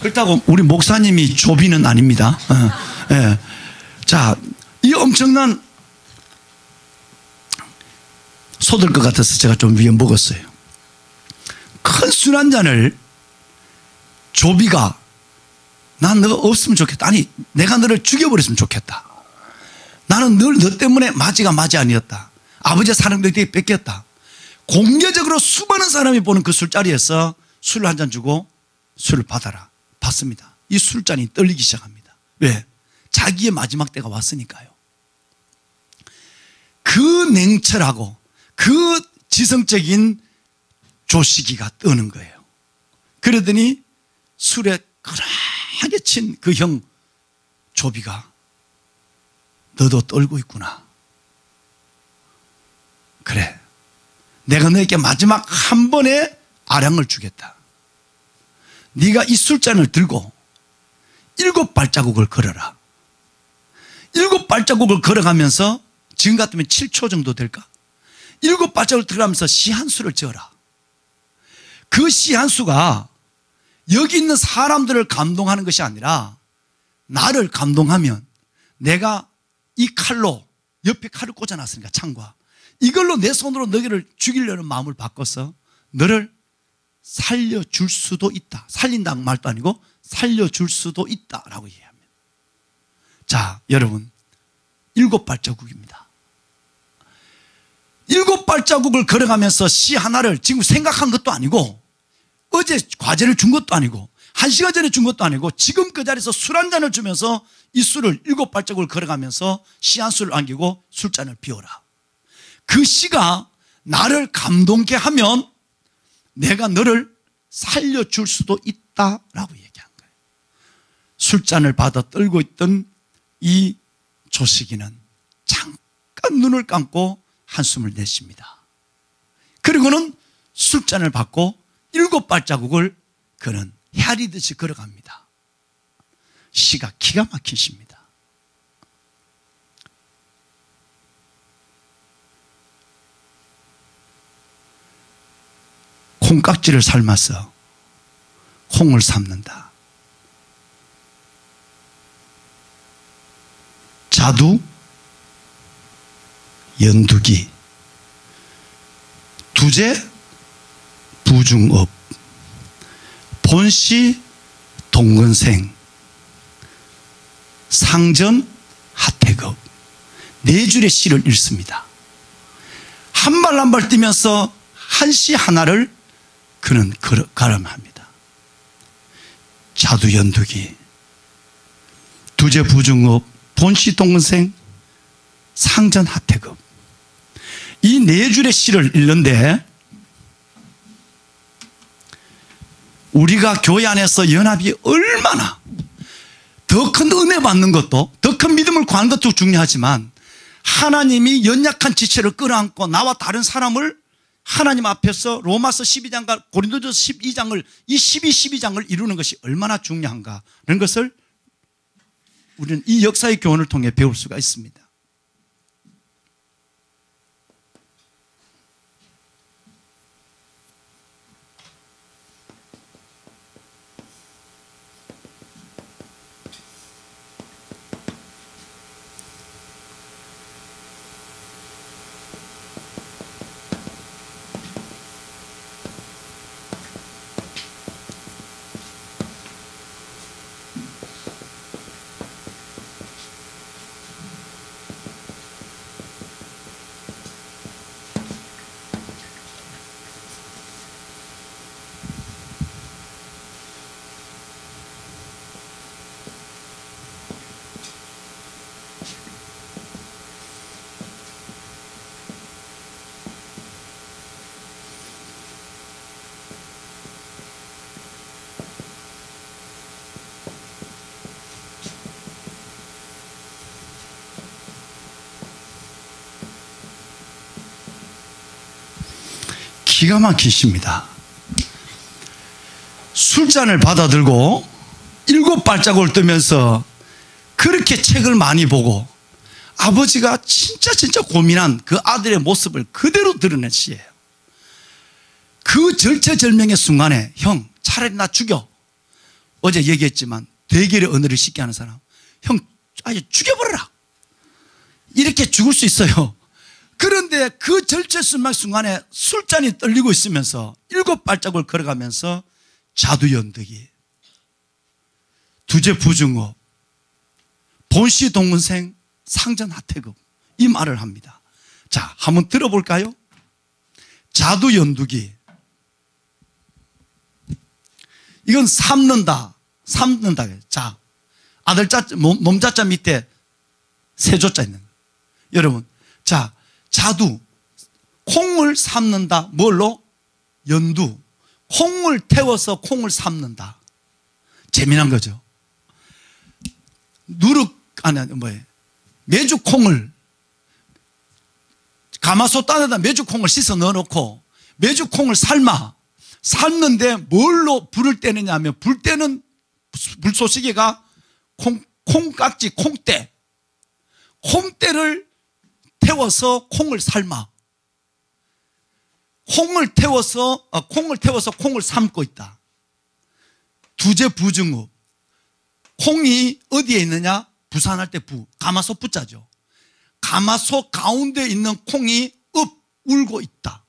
A: 그렇다고 우리 목사님이 조비는 아닙니다. 예. 자, 이 엄청난 쏟을 것 같아서 제가 좀 위에 먹었어요. 큰 술 한 잔을 조비가 난 너가 없으면 좋겠다. 아니 내가 너를 죽여버렸으면 좋겠다. 나는 늘 너 때문에 맞이가 맞이 아니었다. 아버지의 사랑도 되게 뺏겼다. 공개적으로 수많은 사람이 보는 그 술자리에서 술을 한 잔 주고 술을 받아라. 받습니다. 이 술잔이 떨리기 시작합니다. 왜? 자기의 마지막 때가 왔으니까요. 그 냉철하고 그 지성적인 조식이가 뜨는 거예요. 그러더니 술에 거나하게 친 그 형 조비가 너도 떨고 있구나. 그래, 내가 너에게 마지막 한 번의 아량을 주겠다. 네가 이 술잔을 들고 7발자국을 걸어라. 7발자국을 걸어가면서 지금 같으면 7초 정도 될까? 7발자국을 들어가면서 시 한 수를 지어라. 그 시 한 수가 여기 있는 사람들을 감동하는 것이 아니라 나를 감동하면 내가 이 칼로 옆에 칼을 꽂아놨으니까 창과 이걸로 내 손으로 너희를 죽이려는 마음을 바꿔서 너를 살려줄 수도 있다. 살린다는 말도 아니고 살려줄 수도 있다라고 얘기합니다. 자, 여러분 7발자국입니다. 7발자국을 걸어가면서 시 하나를 지금 생각한 것도 아니고 어제 과제를 준 것도 아니고 1시간 전에 준 것도 아니고 지금 그 자리에서 술 한 잔을 주면서 이 술을 7발자국을 걸어가면서 시 한 수를 안기고 술잔을 비워라. 그 시가 나를 감동케 하면 내가 너를 살려줄 수도 있다라고 얘기한 거예요. 술잔을 받아 떨고 있던 이 조식이는 잠깐 눈을 감고 한숨을 내쉽니다. 그리고는 술잔을 받고 7발자국을 그는 헤아리듯이 걸어갑니다. 시가 기가 막힌 시입니다. 콩깍지를 삶아서 콩을 삶는다. 자두, 연두기, 두제, 부중업, 본시, 동근생, 상전, 하태급, 4줄의 시를 읽습니다. 한 발 한 발 뛰면서 한 시 하나를 그는 가름합니다. 자두, 연두기, 두제, 부중업, 본시, 동근생, 상전, 하태급, 이 4줄의 시를 읽는데 우리가 교회 안에서 연합이 얼마나 더 큰 은혜 받는 것도 더 큰 믿음을 구하는 것도 중요하지만 하나님이 연약한 지체를 끌어안고 나와 다른 사람을 하나님 앞에서 로마서 12장과 고린도전서 12장을 이 12장을 이루는 것이 얼마나 중요한가라는 것을 우리는 이 역사의 교훈을 통해 배울 수가 있습니다. 기가 막히십니다. 술잔을 받아들고 7발자국을 뜨면서 그렇게 책을 많이 보고
B: 아버지가 진짜 고민한 그 아들의 모습을 그대로 드러낸 시예요. 그 절체절명의 순간에 형 차라리 나 죽여. 어제 얘기했지만 대결의 언어를 쉽게 하는 사람, 형 아예 죽여버려라. 이렇게 죽을 수 있어요. 그런데 그 절체절명 순간에 술잔이 떨리고 있으면서 7발짝을 걸어가면서 자두연득이, 두제부중업, 본시 동문생, 상전 하태급, 이 말을 합니다. 자, 한번 들어볼까요? 자두연두기, 이건 삶는다. 자, 아들자, 몸자자 밑에 세조자 있는 거예요. 여러분, 자, 자두, 콩을 삶는다. 뭘로? 연두. 콩을 태워서 콩을 삶는다. 재미난 거죠. 메주콩을, 가마솥단에다 메주콩을 씻어 넣어놓고 메주콩을 삶는데 뭘로 불을 떼느냐 하면, 불 때는 불쏘시개가 콩깍지, 콩대를 태워서 콩을 삶아. 콩을 태워서 콩을 삶고 있다. 두제부중업. 콩이 어디에 있느냐? 부산할 때 가마솥 부자죠. 가마솥 가운데 있는 콩이 울고 있다.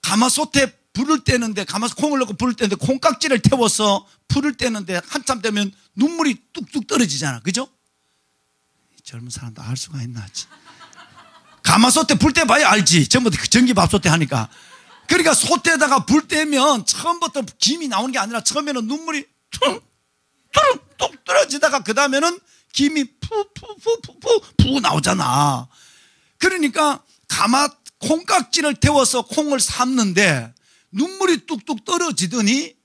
B: 가마솥에 불을 떼는데, 가마솥 콩을 넣고 불을 떼는데 콩깍지를 태워서 불을 떼는데 한참 되면 눈물이 뚝뚝 떨어지잖아. 그죠? 젊은 사람도 알 수가 있나? 가마솥에 불 떼봐야 알지. 전부 전기밥솥에 하니까. 그러니까 솥에다가 불 떼면 처음부터 김이 나오는 게 아니라 처음에는 눈물이 뚝 떨어지다가 그 다음에는 김이 푸 나오잖아. 그러니까 콩깍지를 태워서 콩을 삶는데 눈물이 뚝뚝 떨어지더니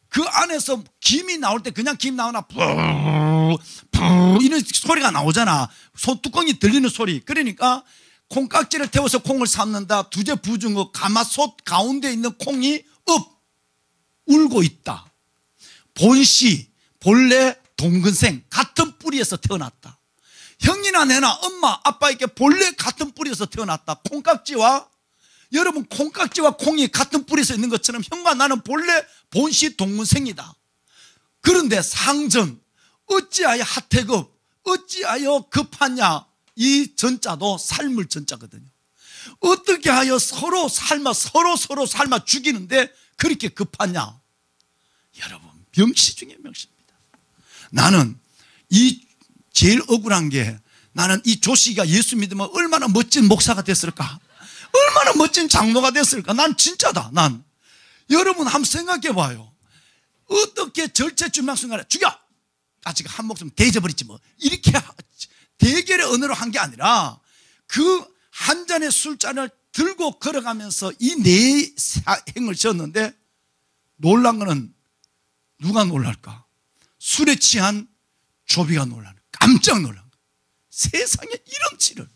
B: 그 안에서 김이 나올 때 그냥 김 나오나 푸 이런 소리가 나오잖아. 뚜껑이 들리는 소리. 그러니까 콩깍지를 태워서 콩을 삶는다. 두제부중업, 가마솥 가운데 있는 콩이 울고 있다. 본시, 본래 동근생, 같은 뿌리에서 태어났다. 형이나 내나 엄마 아빠에게 본래 같은 뿌리에서 태어났다. 콩깍지와, 여러분 콩깍지와 콩이 같은 뿌리에서 있는 것처럼 형과 나는 본래 본시 동문생이다. 그런데 상전, 어찌하여 하태급, 어찌하여 급하냐. 이 전자도 삶을 전자거든요. 어떻게 하여 서로 삶아 죽이는데 그렇게 급하냐. 여러분, 명시 중에 명시입니다. 나는 이 제일 억울한 게, 나는 이 조씨가 예수 믿으면 얼마나 멋진 목사가 됐을까, 얼마나 멋진 장로가 됐을까. 난 진짜다. 여러분 한번 생각해 봐요. 어떻게 절체절명 순간에 죽여, 아직 한 목숨 대져버리지 뭐, 이렇게 대결의 언어로 한 게 아니라 그 한 잔의 술잔을 들고 걸어가면서 이 네 행을 지었는데, 놀란 거는 누가 놀랄까? 술에 취한 조비가 놀라는, 깜짝 놀란 거야. 세상에 이런 치를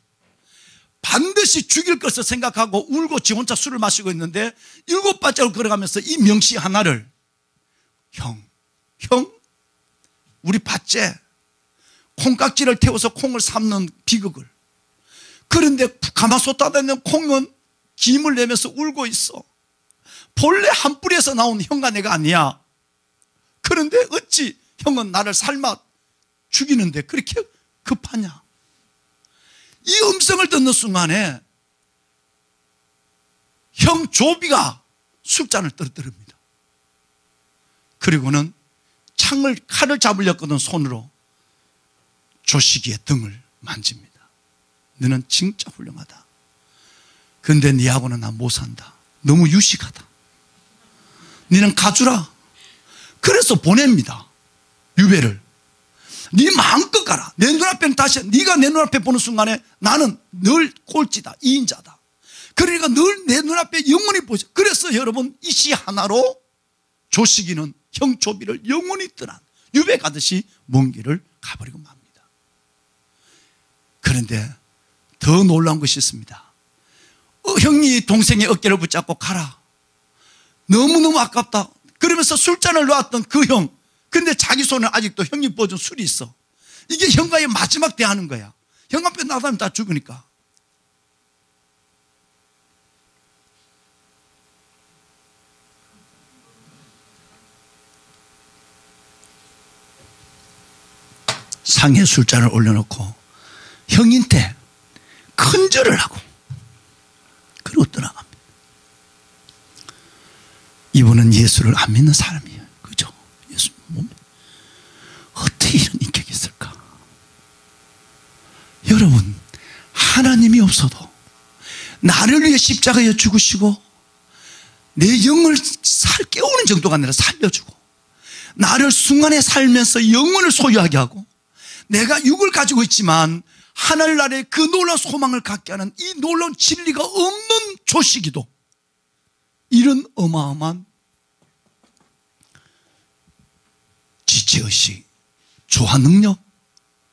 B: 반드시 죽일 것을 생각하고 울고 지 혼자 술을 마시고 있는데 7발짝을 걸어가면서 이 명시 하나를, 형 우리 봤지? 콩깍지를 태워서 콩을 삶는 비극을. 그런데 가마솥 닫아 있는 콩은 김을 내면서 울고 있어. 본래 한 뿌리에서 나온 형과 내가 아니야. 그런데 어찌 형은 나를 삶아 죽이는데 그렇게 급하냐. 이 음성을 듣는 순간에 형 조비가 술잔을 떨어뜨립니다. 그리고는 칼을 잡으려거든 손으로 조식이의 등을 만집니다. 너는 진짜 훌륭하다. 근데 네하고는 나 못 산다. 너무 유식하다. 너는 가주라. 그래서 보냅니다. 유배를. 네 마음껏 가라. 내 눈앞에는 다시, 네가 내 눈앞에 보는 순간에 나는 늘 꼴찌다, 이인자다. 그러니까 늘 내 눈앞에 영원히 보죠. 그래서 여러분, 이 시 하나로 조식이는 형 조비를 영원히 떠난 유배 가듯이 먼 길을 가버리고 맙니다. 그런데 더 놀라운 것이 있습니다. 형이 동생의 어깨를 붙잡고 가라. 너무너무 아깝다. 그러면서 술잔을 놓았던 그 형, 근데 자기 손에 아직도 형이 부어준 술이 있어. 이게 형과의 마지막 대화하는 거야. 현관병 나가면 다 죽으니까. 상에 술잔을 올려놓고 형인테 큰절을 하고 그리고 떠나갑니다. 이분은 예수를 안 믿는 사람이에요. 그죠? 예수 못 믿. 어떻게 이런 인격이 있을까? 여러분, 하나님이 없어도 나를 위해 십자가에 죽으시고 내 영을 깨우는 정도가 아니라 살려주고 나를 순간에 살면서 영혼을 소유하게 하고 내가 육을 가지고 있지만 하늘나라의 그 놀라운 소망을 갖게 하는 이 놀라운 진리가 없는 조시기도 이런 어마어마한 지체의식, 조화 능력,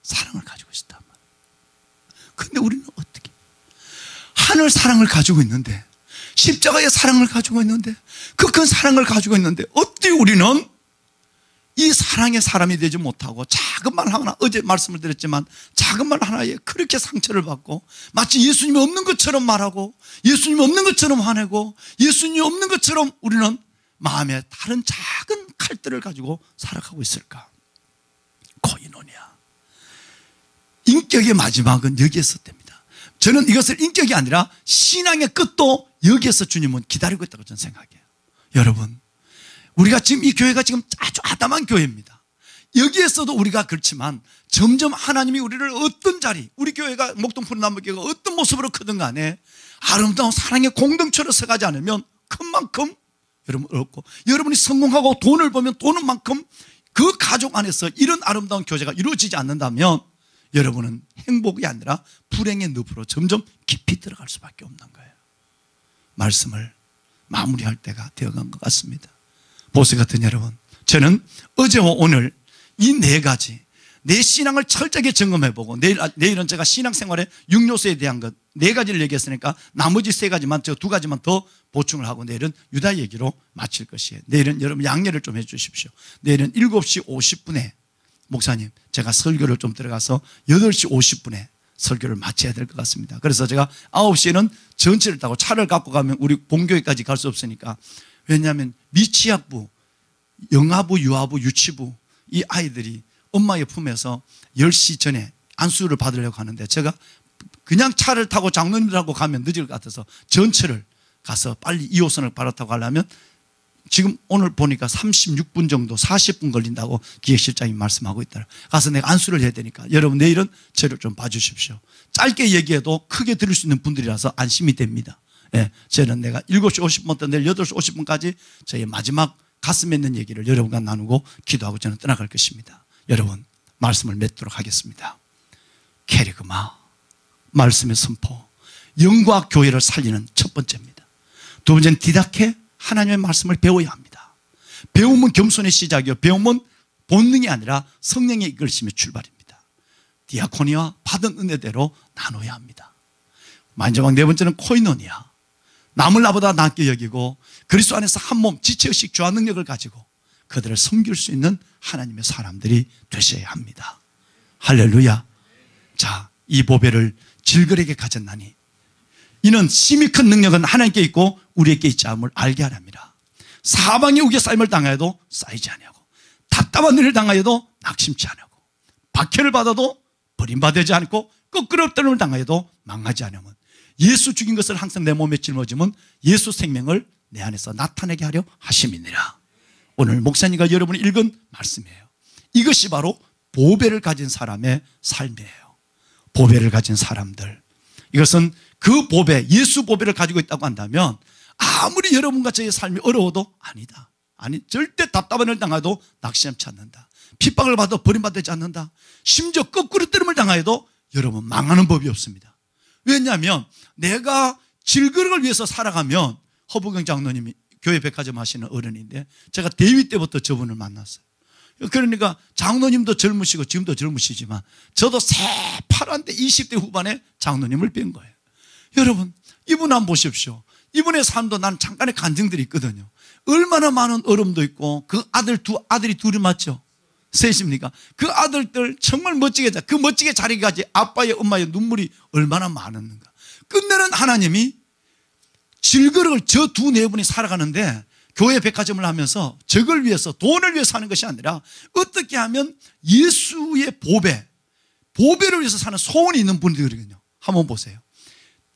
B: 사랑을 가지고 있었단 말이에요. 그런데 우리는 어떻게 하늘 사랑을 가지고 있는데 십자가의 사랑을 가지고 있는데 그 큰 사랑을 가지고 있는데 어떻게 우리는 이 사랑의 사람이 되지 못하고 작은 말 하나, 어제 말씀을 드렸지만 작은 말 하나에 그렇게 상처를 받고 마치 예수님이 없는 것처럼 말하고 예수님이 없는 것처럼 화내고 예수님이 없는 것처럼 우리는 마음에 다른 작은 칼들을 가지고 살아가고 있을까? 코이노니아. 인격의 마지막은 여기에서 됩니다. 저는 이것을 인격이 아니라 신앙의 끝도 여기에서 주님은 기다리고 있다고 저는 생각해요. 여러분, 우리가 지금 이 교회가 지금 아주 아담한 교회입니다. 여기에서도 우리가 그렇지만 점점 하나님이 우리를 어떤 자리, 우리 교회가 목동푸른나무교회가 어떤 모습으로 크든 간에 아름다운 사랑의 공동체로 서가지 않으면 큰 만큼 여러분 어렵고, 여러분이 성공하고 돈을 벌면 돈은 만큼 그 가족 안에서 이런 아름다운 교제가 이루어지지 않는다면 여러분은 행복이 아니라 불행의 늪으로 점점 깊이 들어갈 수밖에 없는 거예요. 말씀을 마무리할 때가 되어간 것 같습니다. 보스 같은 여러분, 저는 어제와 오늘 이 네 가지 내 신앙을 철저하게 점검해보고 내일은 제가 신앙생활의 6요소에 대한 것 4가지를 얘기했으니까 나머지 3가지만, 저 2가지만 더 보충을 하고 내일은 유다 얘기로 마칠 것이에요. 내일은 여러분 양해를 좀 해주십시오. 내일은 7시 50분에 목사님, 제가 설교를 좀 들어가서 8시 50분에 설교를 마쳐야 될 것 같습니다. 그래서 제가 9시에는 전철을 타고 차를 갖고 가면 우리 본교회까지 갈 수 없으니까, 왜냐하면 미취학부, 영아부, 유아부, 유치부 이 아이들이 엄마의 품에서 10시 전에 안수를 받으려고 하는데 제가 그냥 차를 타고 장로님들하고 가면 늦을 것 같아서 전철을 가서 빨리 2호선을 바로 타고 가려면 지금 오늘 보니까 36분 정도 40분 걸린다고 기획실장이 말씀하고 있더라. 가서 내가 안수를 해야 되니까 여러분 내일은 저를 좀 봐주십시오. 짧게 얘기해도 크게 들을 수 있는 분들이라서 안심이 됩니다. 예, 저는 내가 7시 50분부터 내일 8시 50분까지 저의 마지막 가슴에 있는 얘기를 여러분과 나누고 기도하고 저는 떠나갈 것입니다. 여러분 말씀을 맺도록 하겠습니다. 캐리그마, 말씀의 선포, 영과 교회를 살리는 첫 번째입니다. 두 번째는 디다케, 하나님의 말씀을 배워야 합니다. 배움은 겸손의 시작이요, 배움은 본능이 아니라 성령의 이끌심의 출발입니다. 디아코니와 받은 은혜대로 나눠야 합니다. 마지막 네 번째는 코이노니아, 남을 나보다 낫게 여기고 그리스도 안에서 한 몸, 지체의식, 조화 능력을 가지고 그들을 섬길 수 있는 하나님의 사람들이 되셔야 합니다. 할렐루야. 자, 이 보배를 질그레게 가졌나니 이는 심히 큰 능력은 하나님께 있고 우리에게 있지 않음을 알게 하랍니다. 사방에 우겨싸임을 당하여도 쌓이지 아니하고 답답한 일을 당하여도 낙심치 아니하고 박해를 받아도 버림받지 않고 거꾸로 엎드림을 당하여도 망하지 않으면 예수 죽인 것을 항상 내 몸에 짊어지면 예수 생명을 내 안에서 나타내게 하려 하심이니라. 오늘 목사님과 여러분이 읽은 말씀이에요. 이것이 바로 보배를 가진 사람의 삶이에요. 보배를 가진 사람들, 이것은 그 보배, 예수 보배를 가지고 있다고 한다면 아무리 여러분과 저의 삶이 어려워도 아니다, 아니 절대 답답한 일을 당해도 낙심치 않는다, 핍박을 받아도 버림받지 않는다, 심지어 거꾸로 뜨름을 당해도 여러분 망하는 법이 없습니다. 왜냐하면 내가 질그릇을 위해서 살아가면, 허부경 장로님이 교회 백화점 하시는 어른인데 제가 대위 때부터 저분을 만났어요. 그러니까 장로님도 젊으시고 지금도 젊으시지만 저도 새파란데 20대 후반에 장로님을 뵌 거예요. 여러분 이분 한번 보십시오. 이분의 삶도 난 잠깐의 간증들이 있거든요. 얼마나 많은 어려움도 있고 그 아들이 둘이 맞죠. 셋입니까? 그 아들들 정말 멋지게 그 멋지게 자리까지 아빠의 엄마의 눈물이 얼마나 많았는가. 끝내는 하나님이 질그릇을 저 두 네 분이 살아가는데 교회 백화점을 하면서 적을 위해서 돈을 위해서 사는 것이 아니라 어떻게 하면 예수의 보배를 위해서 사는 소원이 있는 분들이거든요. 한번 보세요.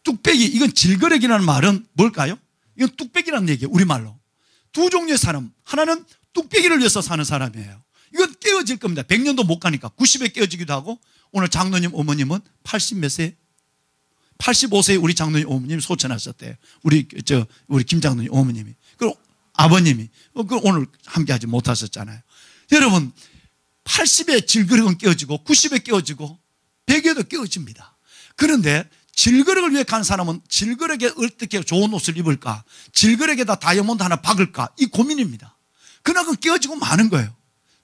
B: 뚝배기, 이건 질그릇이라는 말은 뭘까요? 이건 뚝배기라는 얘기예요. 우리말로. 두 종류의 사람, 하나는 뚝배기를 위해서 사는 사람이에요. 이건 깨어질 겁니다. 100년도 못 가니까 90에 깨어지기도 하고. 오늘 장로님 어머님은 80 몇 세? 85세에 우리 장로님 어머님이 소천하셨대요. 우리 김 장로님 어머님이. 그리고 아버님이 오늘 함께하지 못하셨잖아요. 여러분 80에 질그릇은 깨어지고 90에 깨어지고 100에도 깨어집니다. 그런데 질그릇을 위해 가는 사람은 질그릇에 어떻게 좋은 옷을 입을까, 질그릇에다 다이아몬드 하나 박을까, 이 고민입니다. 그러나 그 깨어지고 마는 거예요.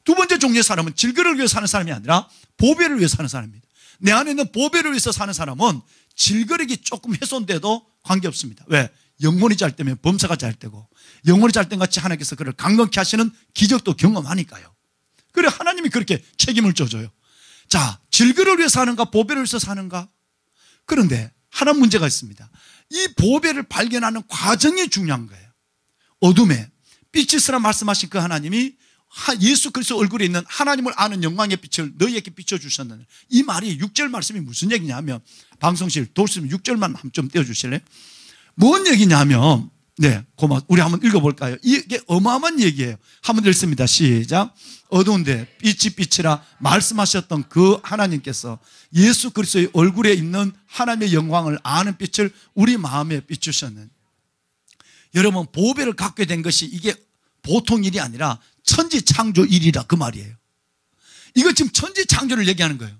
B: 두 번째 종류의 사람은 질그릇을 위해 사는 사람이 아니라 보배를 위해 사는 사람입니다. 내 안에 있는 보배를 위해서 사는 사람은 질그릇이 조금 훼손돼도 관계없습니다. 왜? 영혼이 잘 때면 범사가 잘 되고, 영혼이 잘 땐 같이 하나님께서 그를 강건케 하시는 기적도 경험하니까요. 그래 하나님이 그렇게 책임을 져줘요. 자, 질그릇을 위해 사는가 보배를 위해서 사는가? 그런데 하나 문제가 있습니다. 이 보배를 발견하는 과정이 중요한 거예요. 어둠에 빛이 있으라 말씀하신 그 하나님이 예수 그리스도 얼굴에 있는 하나님을 아는 영광의 빛을 너희에게 비춰주셨는데, 이 말이 6절 말씀이 무슨 얘기냐면, 방송실 도시면 6절만 좀 떼어주실래요? 뭔 얘기냐면, 네, 우리 한번 읽어볼까요? 이게 어마어마한 얘기예요. 한번 읽습니다. 시작. 어두운데 빛이 빛이라 말씀하셨던 그 하나님께서 예수 그리스도의 얼굴에 있는 하나님의 영광을 아는 빛을 우리 마음에 비추셨는. 여러분 보배를 갖게 된 것이 이게 보통 일이 아니라 천지창조 일이라 그 말이에요. 이거 지금 천지창조를 얘기하는 거예요.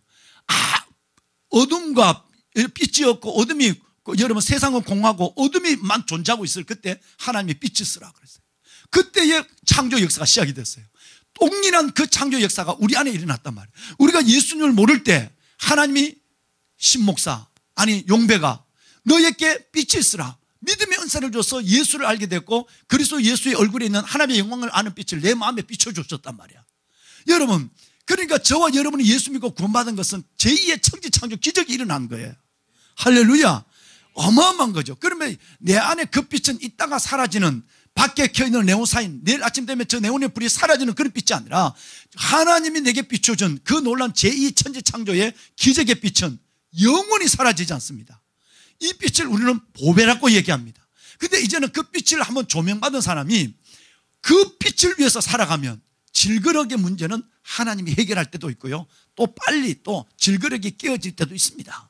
B: 어둠과 빛이 없고 어둠이, 여러분 세상은 공하고 어둠이만 존재하고 있을 그때 하나님이 빛이 쓰라 그랬어요. 그때의 창조 역사가 시작이 됐어요. 동일한 그 창조 역사가 우리 안에 일어났단 말이에요. 우리가 예수님을 모를 때 하나님이 신목사 아니 용배가 너에게 빛이 있으라 믿음의 은사를 줘서 예수를 알게 됐고, 그리스도 예수의 얼굴에 있는 하나님의 영광을 아는 빛을 내 마음에 비춰주셨단 말이야. 여러분 그러니까 저와 여러분이 예수 믿고 구원받은 것은 제2의 천지창조 기적이 일어난 거예요. 할렐루야. 어마어마한 거죠. 그러면 내 안에 그 빛은 있다가 사라지는, 밖에 켜있는 네온사인, 내일 아침 되면 저 네온의 불이 사라지는 그런 빛이 아니라 하나님이 내게 비춰준 그 놀란 제2 천지창조의 기적의 빛은 영원히 사라지지 않습니다. 이 빛을 우리는 보배라고 얘기합니다. 근데 이제는 그 빛을 한번 조명받은 사람이 그 빛을 위해서 살아가면 질그릇의 문제는 하나님이 해결할 때도 있고요, 또 빨리 또 질그릇이 깨어질 때도 있습니다.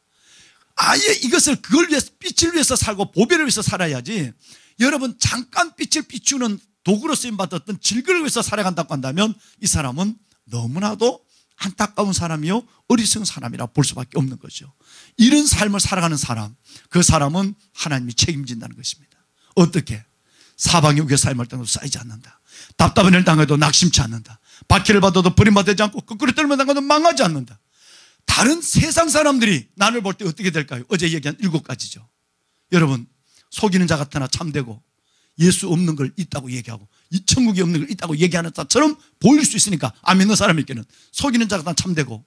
B: 아예 이것을 그걸 위해서, 빛을 위해서 살고 보배를 위해서 살아야지, 여러분 잠깐 빛을 비추는 도구로 쓰임받았던 질그릇을 위해서 살아간다고 한다면 이 사람은 너무나도 안타까운 사람이요 어리석은 사람이라 볼 수밖에 없는 거죠. 이런 삶을 살아가는 사람, 그 사람은 하나님이 책임진다는 것입니다. 어떻게? 사방에 우리의 삶을 당해도 쌓이지 않는다. 답답한 일을 당해도 낙심치 않는다. 박해를 받아도 버림받지 않고 거꾸로 떨면 당해도 망하지 않는다. 다른 세상 사람들이 나를 볼 때 어떻게 될까요? 어제 얘기한 7가지죠. 여러분 속이는 자 같으나 참되고 예수 없는 걸 있다고 얘기하고 이 천국이 없는 걸 있다고 얘기하는 자처럼 보일 수 있으니까 안 믿는 사람에게는 속이는 자 같으나 참되고,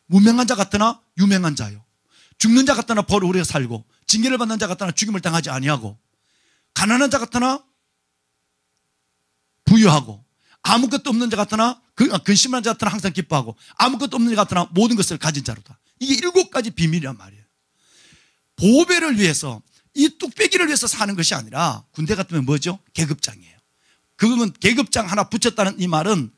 B: 무명한 자 같으나 유명한 자요, 죽는 자 같으나 벌을 오래 살고, 징계를 받는 자 같으나 죽임을 당하지 아니하고, 가난한 자 같으나 부유하고, 아무것도 없는 자 같으나 근심한 자 같으나 항상 기뻐하고, 아무것도 없는 자 같으나 모든 것을 가진 자로다. 이게 7가지 비밀이란 말이에요. 보배를 위해서, 이 뚝배기를 위해서 사는 것이 아니라, 군대 같으면 뭐죠? 계급장이에요. 그건 계급장 하나 붙였다는 이 말은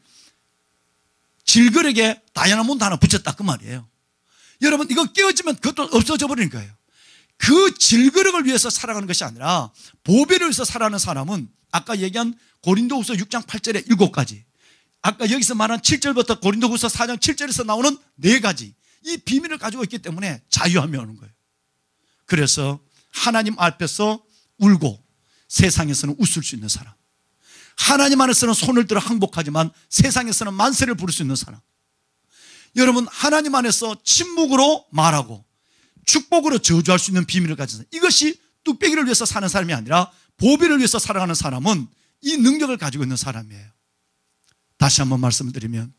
B: 질그릇에 다이아몬드 하나 붙였다 그 말이에요. 여러분 이거 깨어지면 그것도 없어져 버리는 거예요. 그 질그릇을 위해서 살아가는 것이 아니라 보배를 위해서 살아가는 사람은 아까 얘기한 고린도후서 6장 8절에 7가지, 아까 여기서 말한 7절부터 고린도후서 4장 7절에서 나오는 4가지, 이 비밀을 가지고 있기 때문에 자유함이 오는 거예요. 그래서 하나님 앞에서 울고 세상에서는 웃을 수 있는 사람, 하나님 안에서는 손을 들어 항복하지만 세상에서는 만세를 부를 수 있는 사람, 여러분 하나님 안에서 침묵으로 말하고 축복으로 저주할 수 있는 비밀을 가진 사람, 이것이 뚝배기를 위해서 사는 사람이 아니라 보배를 위해서 살아가는 사람은 이 능력을 가지고 있는 사람이에요. 다시 한번 말씀드리면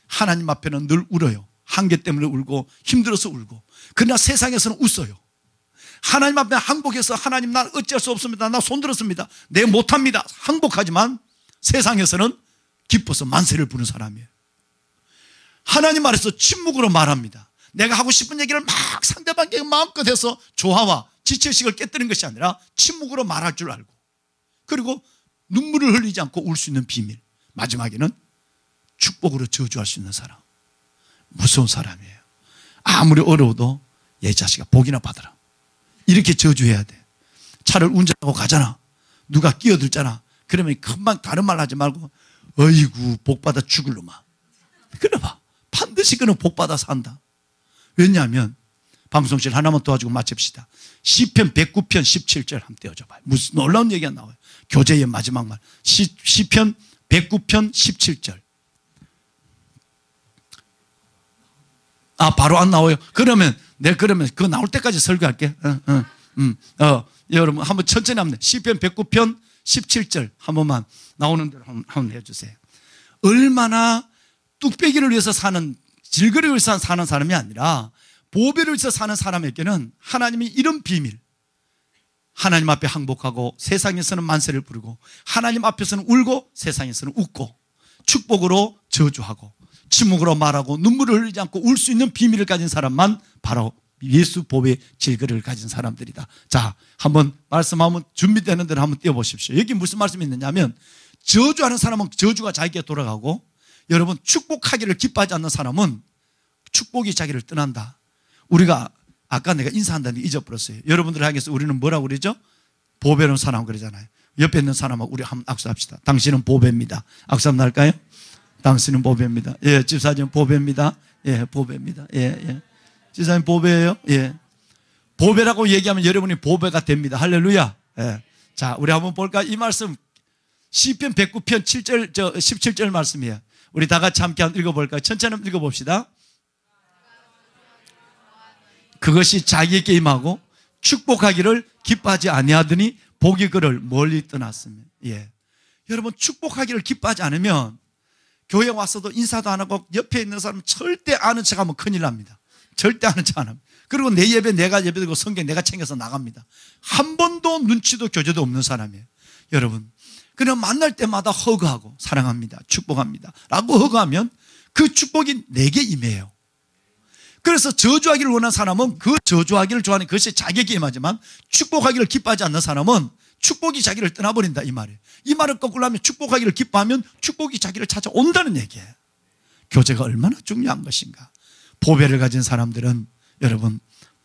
B: 하나님 앞에는 늘 울어요. 한계 때문에 울고 힘들어서 울고. 그러나 세상에서는 웃어요. 하나님 앞에 항복해서 하나님 난 어쩔 수 없습니다. 나 손들었습니다. 내 못합니다. 항복하지만 세상에서는 기뻐서 만세를 부는 사람이에요. 하나님 말에서 침묵으로 말합니다. 내가 하고 싶은 얘기를 막 상대방에게 마음껏 해서 조화와 지체의식을 깨뜨리는 것이 아니라 침묵으로 말할 줄 알고, 그리고 눈물을 흘리지 않고 울 수 있는 비밀, 마지막에는 축복으로 저주할 수 있는 사람. 무서운 사람이에요. 아무리 어려워도 얘 자식아 복이나 받아라, 이렇게 저주해야 돼. 차를 운전하고 가잖아. 누가 끼어들잖아. 그러면 금방 다른 말 하지 말고 어이구 복받아 죽을 놈아, 그래봐. 반드시 그는 복받아 산다. 왜냐하면 방송실 하나만 도와주고 마칩시다. 시편 109편 17절 한번 떼어줘봐요. 무슨 놀라운 얘기가 나와요. 교재의 마지막 말. 시편 109편 17절. 아, 바로 안 나와요. 그러면 그거 나올 때까지 설교할게. 여러분 한번 천천히 하면 돼. 시편 109편 17절 한 번만 나오는 대로 한번 해주세요. 얼마나 뚝배기를 위해서 사는, 질거리를 위해서 사는 사람이 아니라 보배를 위해서 사는 사람에게는 하나님이 이런 비밀, 하나님 앞에 항복하고 세상에서는 만세를 부르고 하나님 앞에서는 울고 세상에서는 웃고 축복으로 저주하고 침묵으로 말하고 눈물을 흘리지 않고 울 수 있는 비밀을 가진 사람만 바로 예수 보배 질거리를 가진 사람들이다. 자, 한번 말씀하면 준비되는 대로 한번 띄워보십시오. 여기 무슨 말씀이 있느냐면, 저주하는 사람은 저주가 자기에게 돌아가고, 여러분 축복하기를 기뻐하지 않는 사람은 축복이 자기를 떠난다. 우리가 아까 내가 인사한다는 게 잊어버렸어요. 여러분들 향해서 우리는 뭐라고 그러죠? 보배로운 사람 그러잖아요. 옆에 있는 사람하고 우리 한번 악수합시다. 당신은 보배입니다. 악수 한번 할까요? 당신은 보배입니다. 예, 집사님 보배입니다. 예, 보배입니다. 예, 예. 집사님 보배예요? 예. 보배라고 얘기하면 여러분이 보배가 됩니다. 할렐루야. 예. 자, 우리 한번 볼까? 이 말씀 시편 109편 7절, 17절 말씀이에요. 우리 다 같이 함께 한번 읽어볼까요? 천천히 한번 읽어봅시다. 그것이 자기에게 임하고 축복하기를 기뻐하지 아니하더니 복이 그를 멀리 떠났으며. 예. 여러분 축복하기를 기뻐하지 않으면 교회 와서도 인사도 안 하고 옆에 있는 사람 절대 아는 척하면 큰일 납니다. 절대 아는 척 안 합니다. 그리고 내 예배 내가 예배드리고 성경 내가 챙겨서 나갑니다. 한 번도 눈치도 교제도 없는 사람이에요. 여러분, 그냥 만날 때마다 허그하고 사랑합니다, 축복합니다 라고 허그하면 그 축복이 내게 임해요. 그래서 저주하기를 원하는 사람은 그 저주하기를 좋아하는 그것이 자기에게 임하지만, 축복하기를 기뻐하지 않는 사람은 축복이 자기를 떠나버린다, 이 말이에요. 이 말을 거꾸로 하면 축복하기를 기뻐하면 축복이 자기를 찾아온다는 얘기예요. 교제가 얼마나 중요한 것인가. 보배를 가진 사람들은 여러분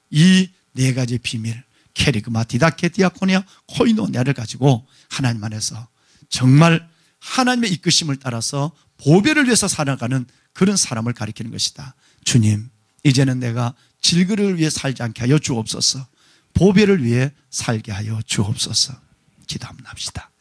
B: 이 네 가지 비밀, 케리그마, 디다케, 디아코니아, 코이노니아를 가지고 하나님 안에서 정말 하나님의 이끄심을 따라서 보배를 위해서 살아가는 그런 사람을 가리키는 것이다. 주님, 이제는 내가 질그를 위해 살지 않게 하여 주옵소서. 보배를 위해 살게 하여 주옵소서. 기도 한번 합시다.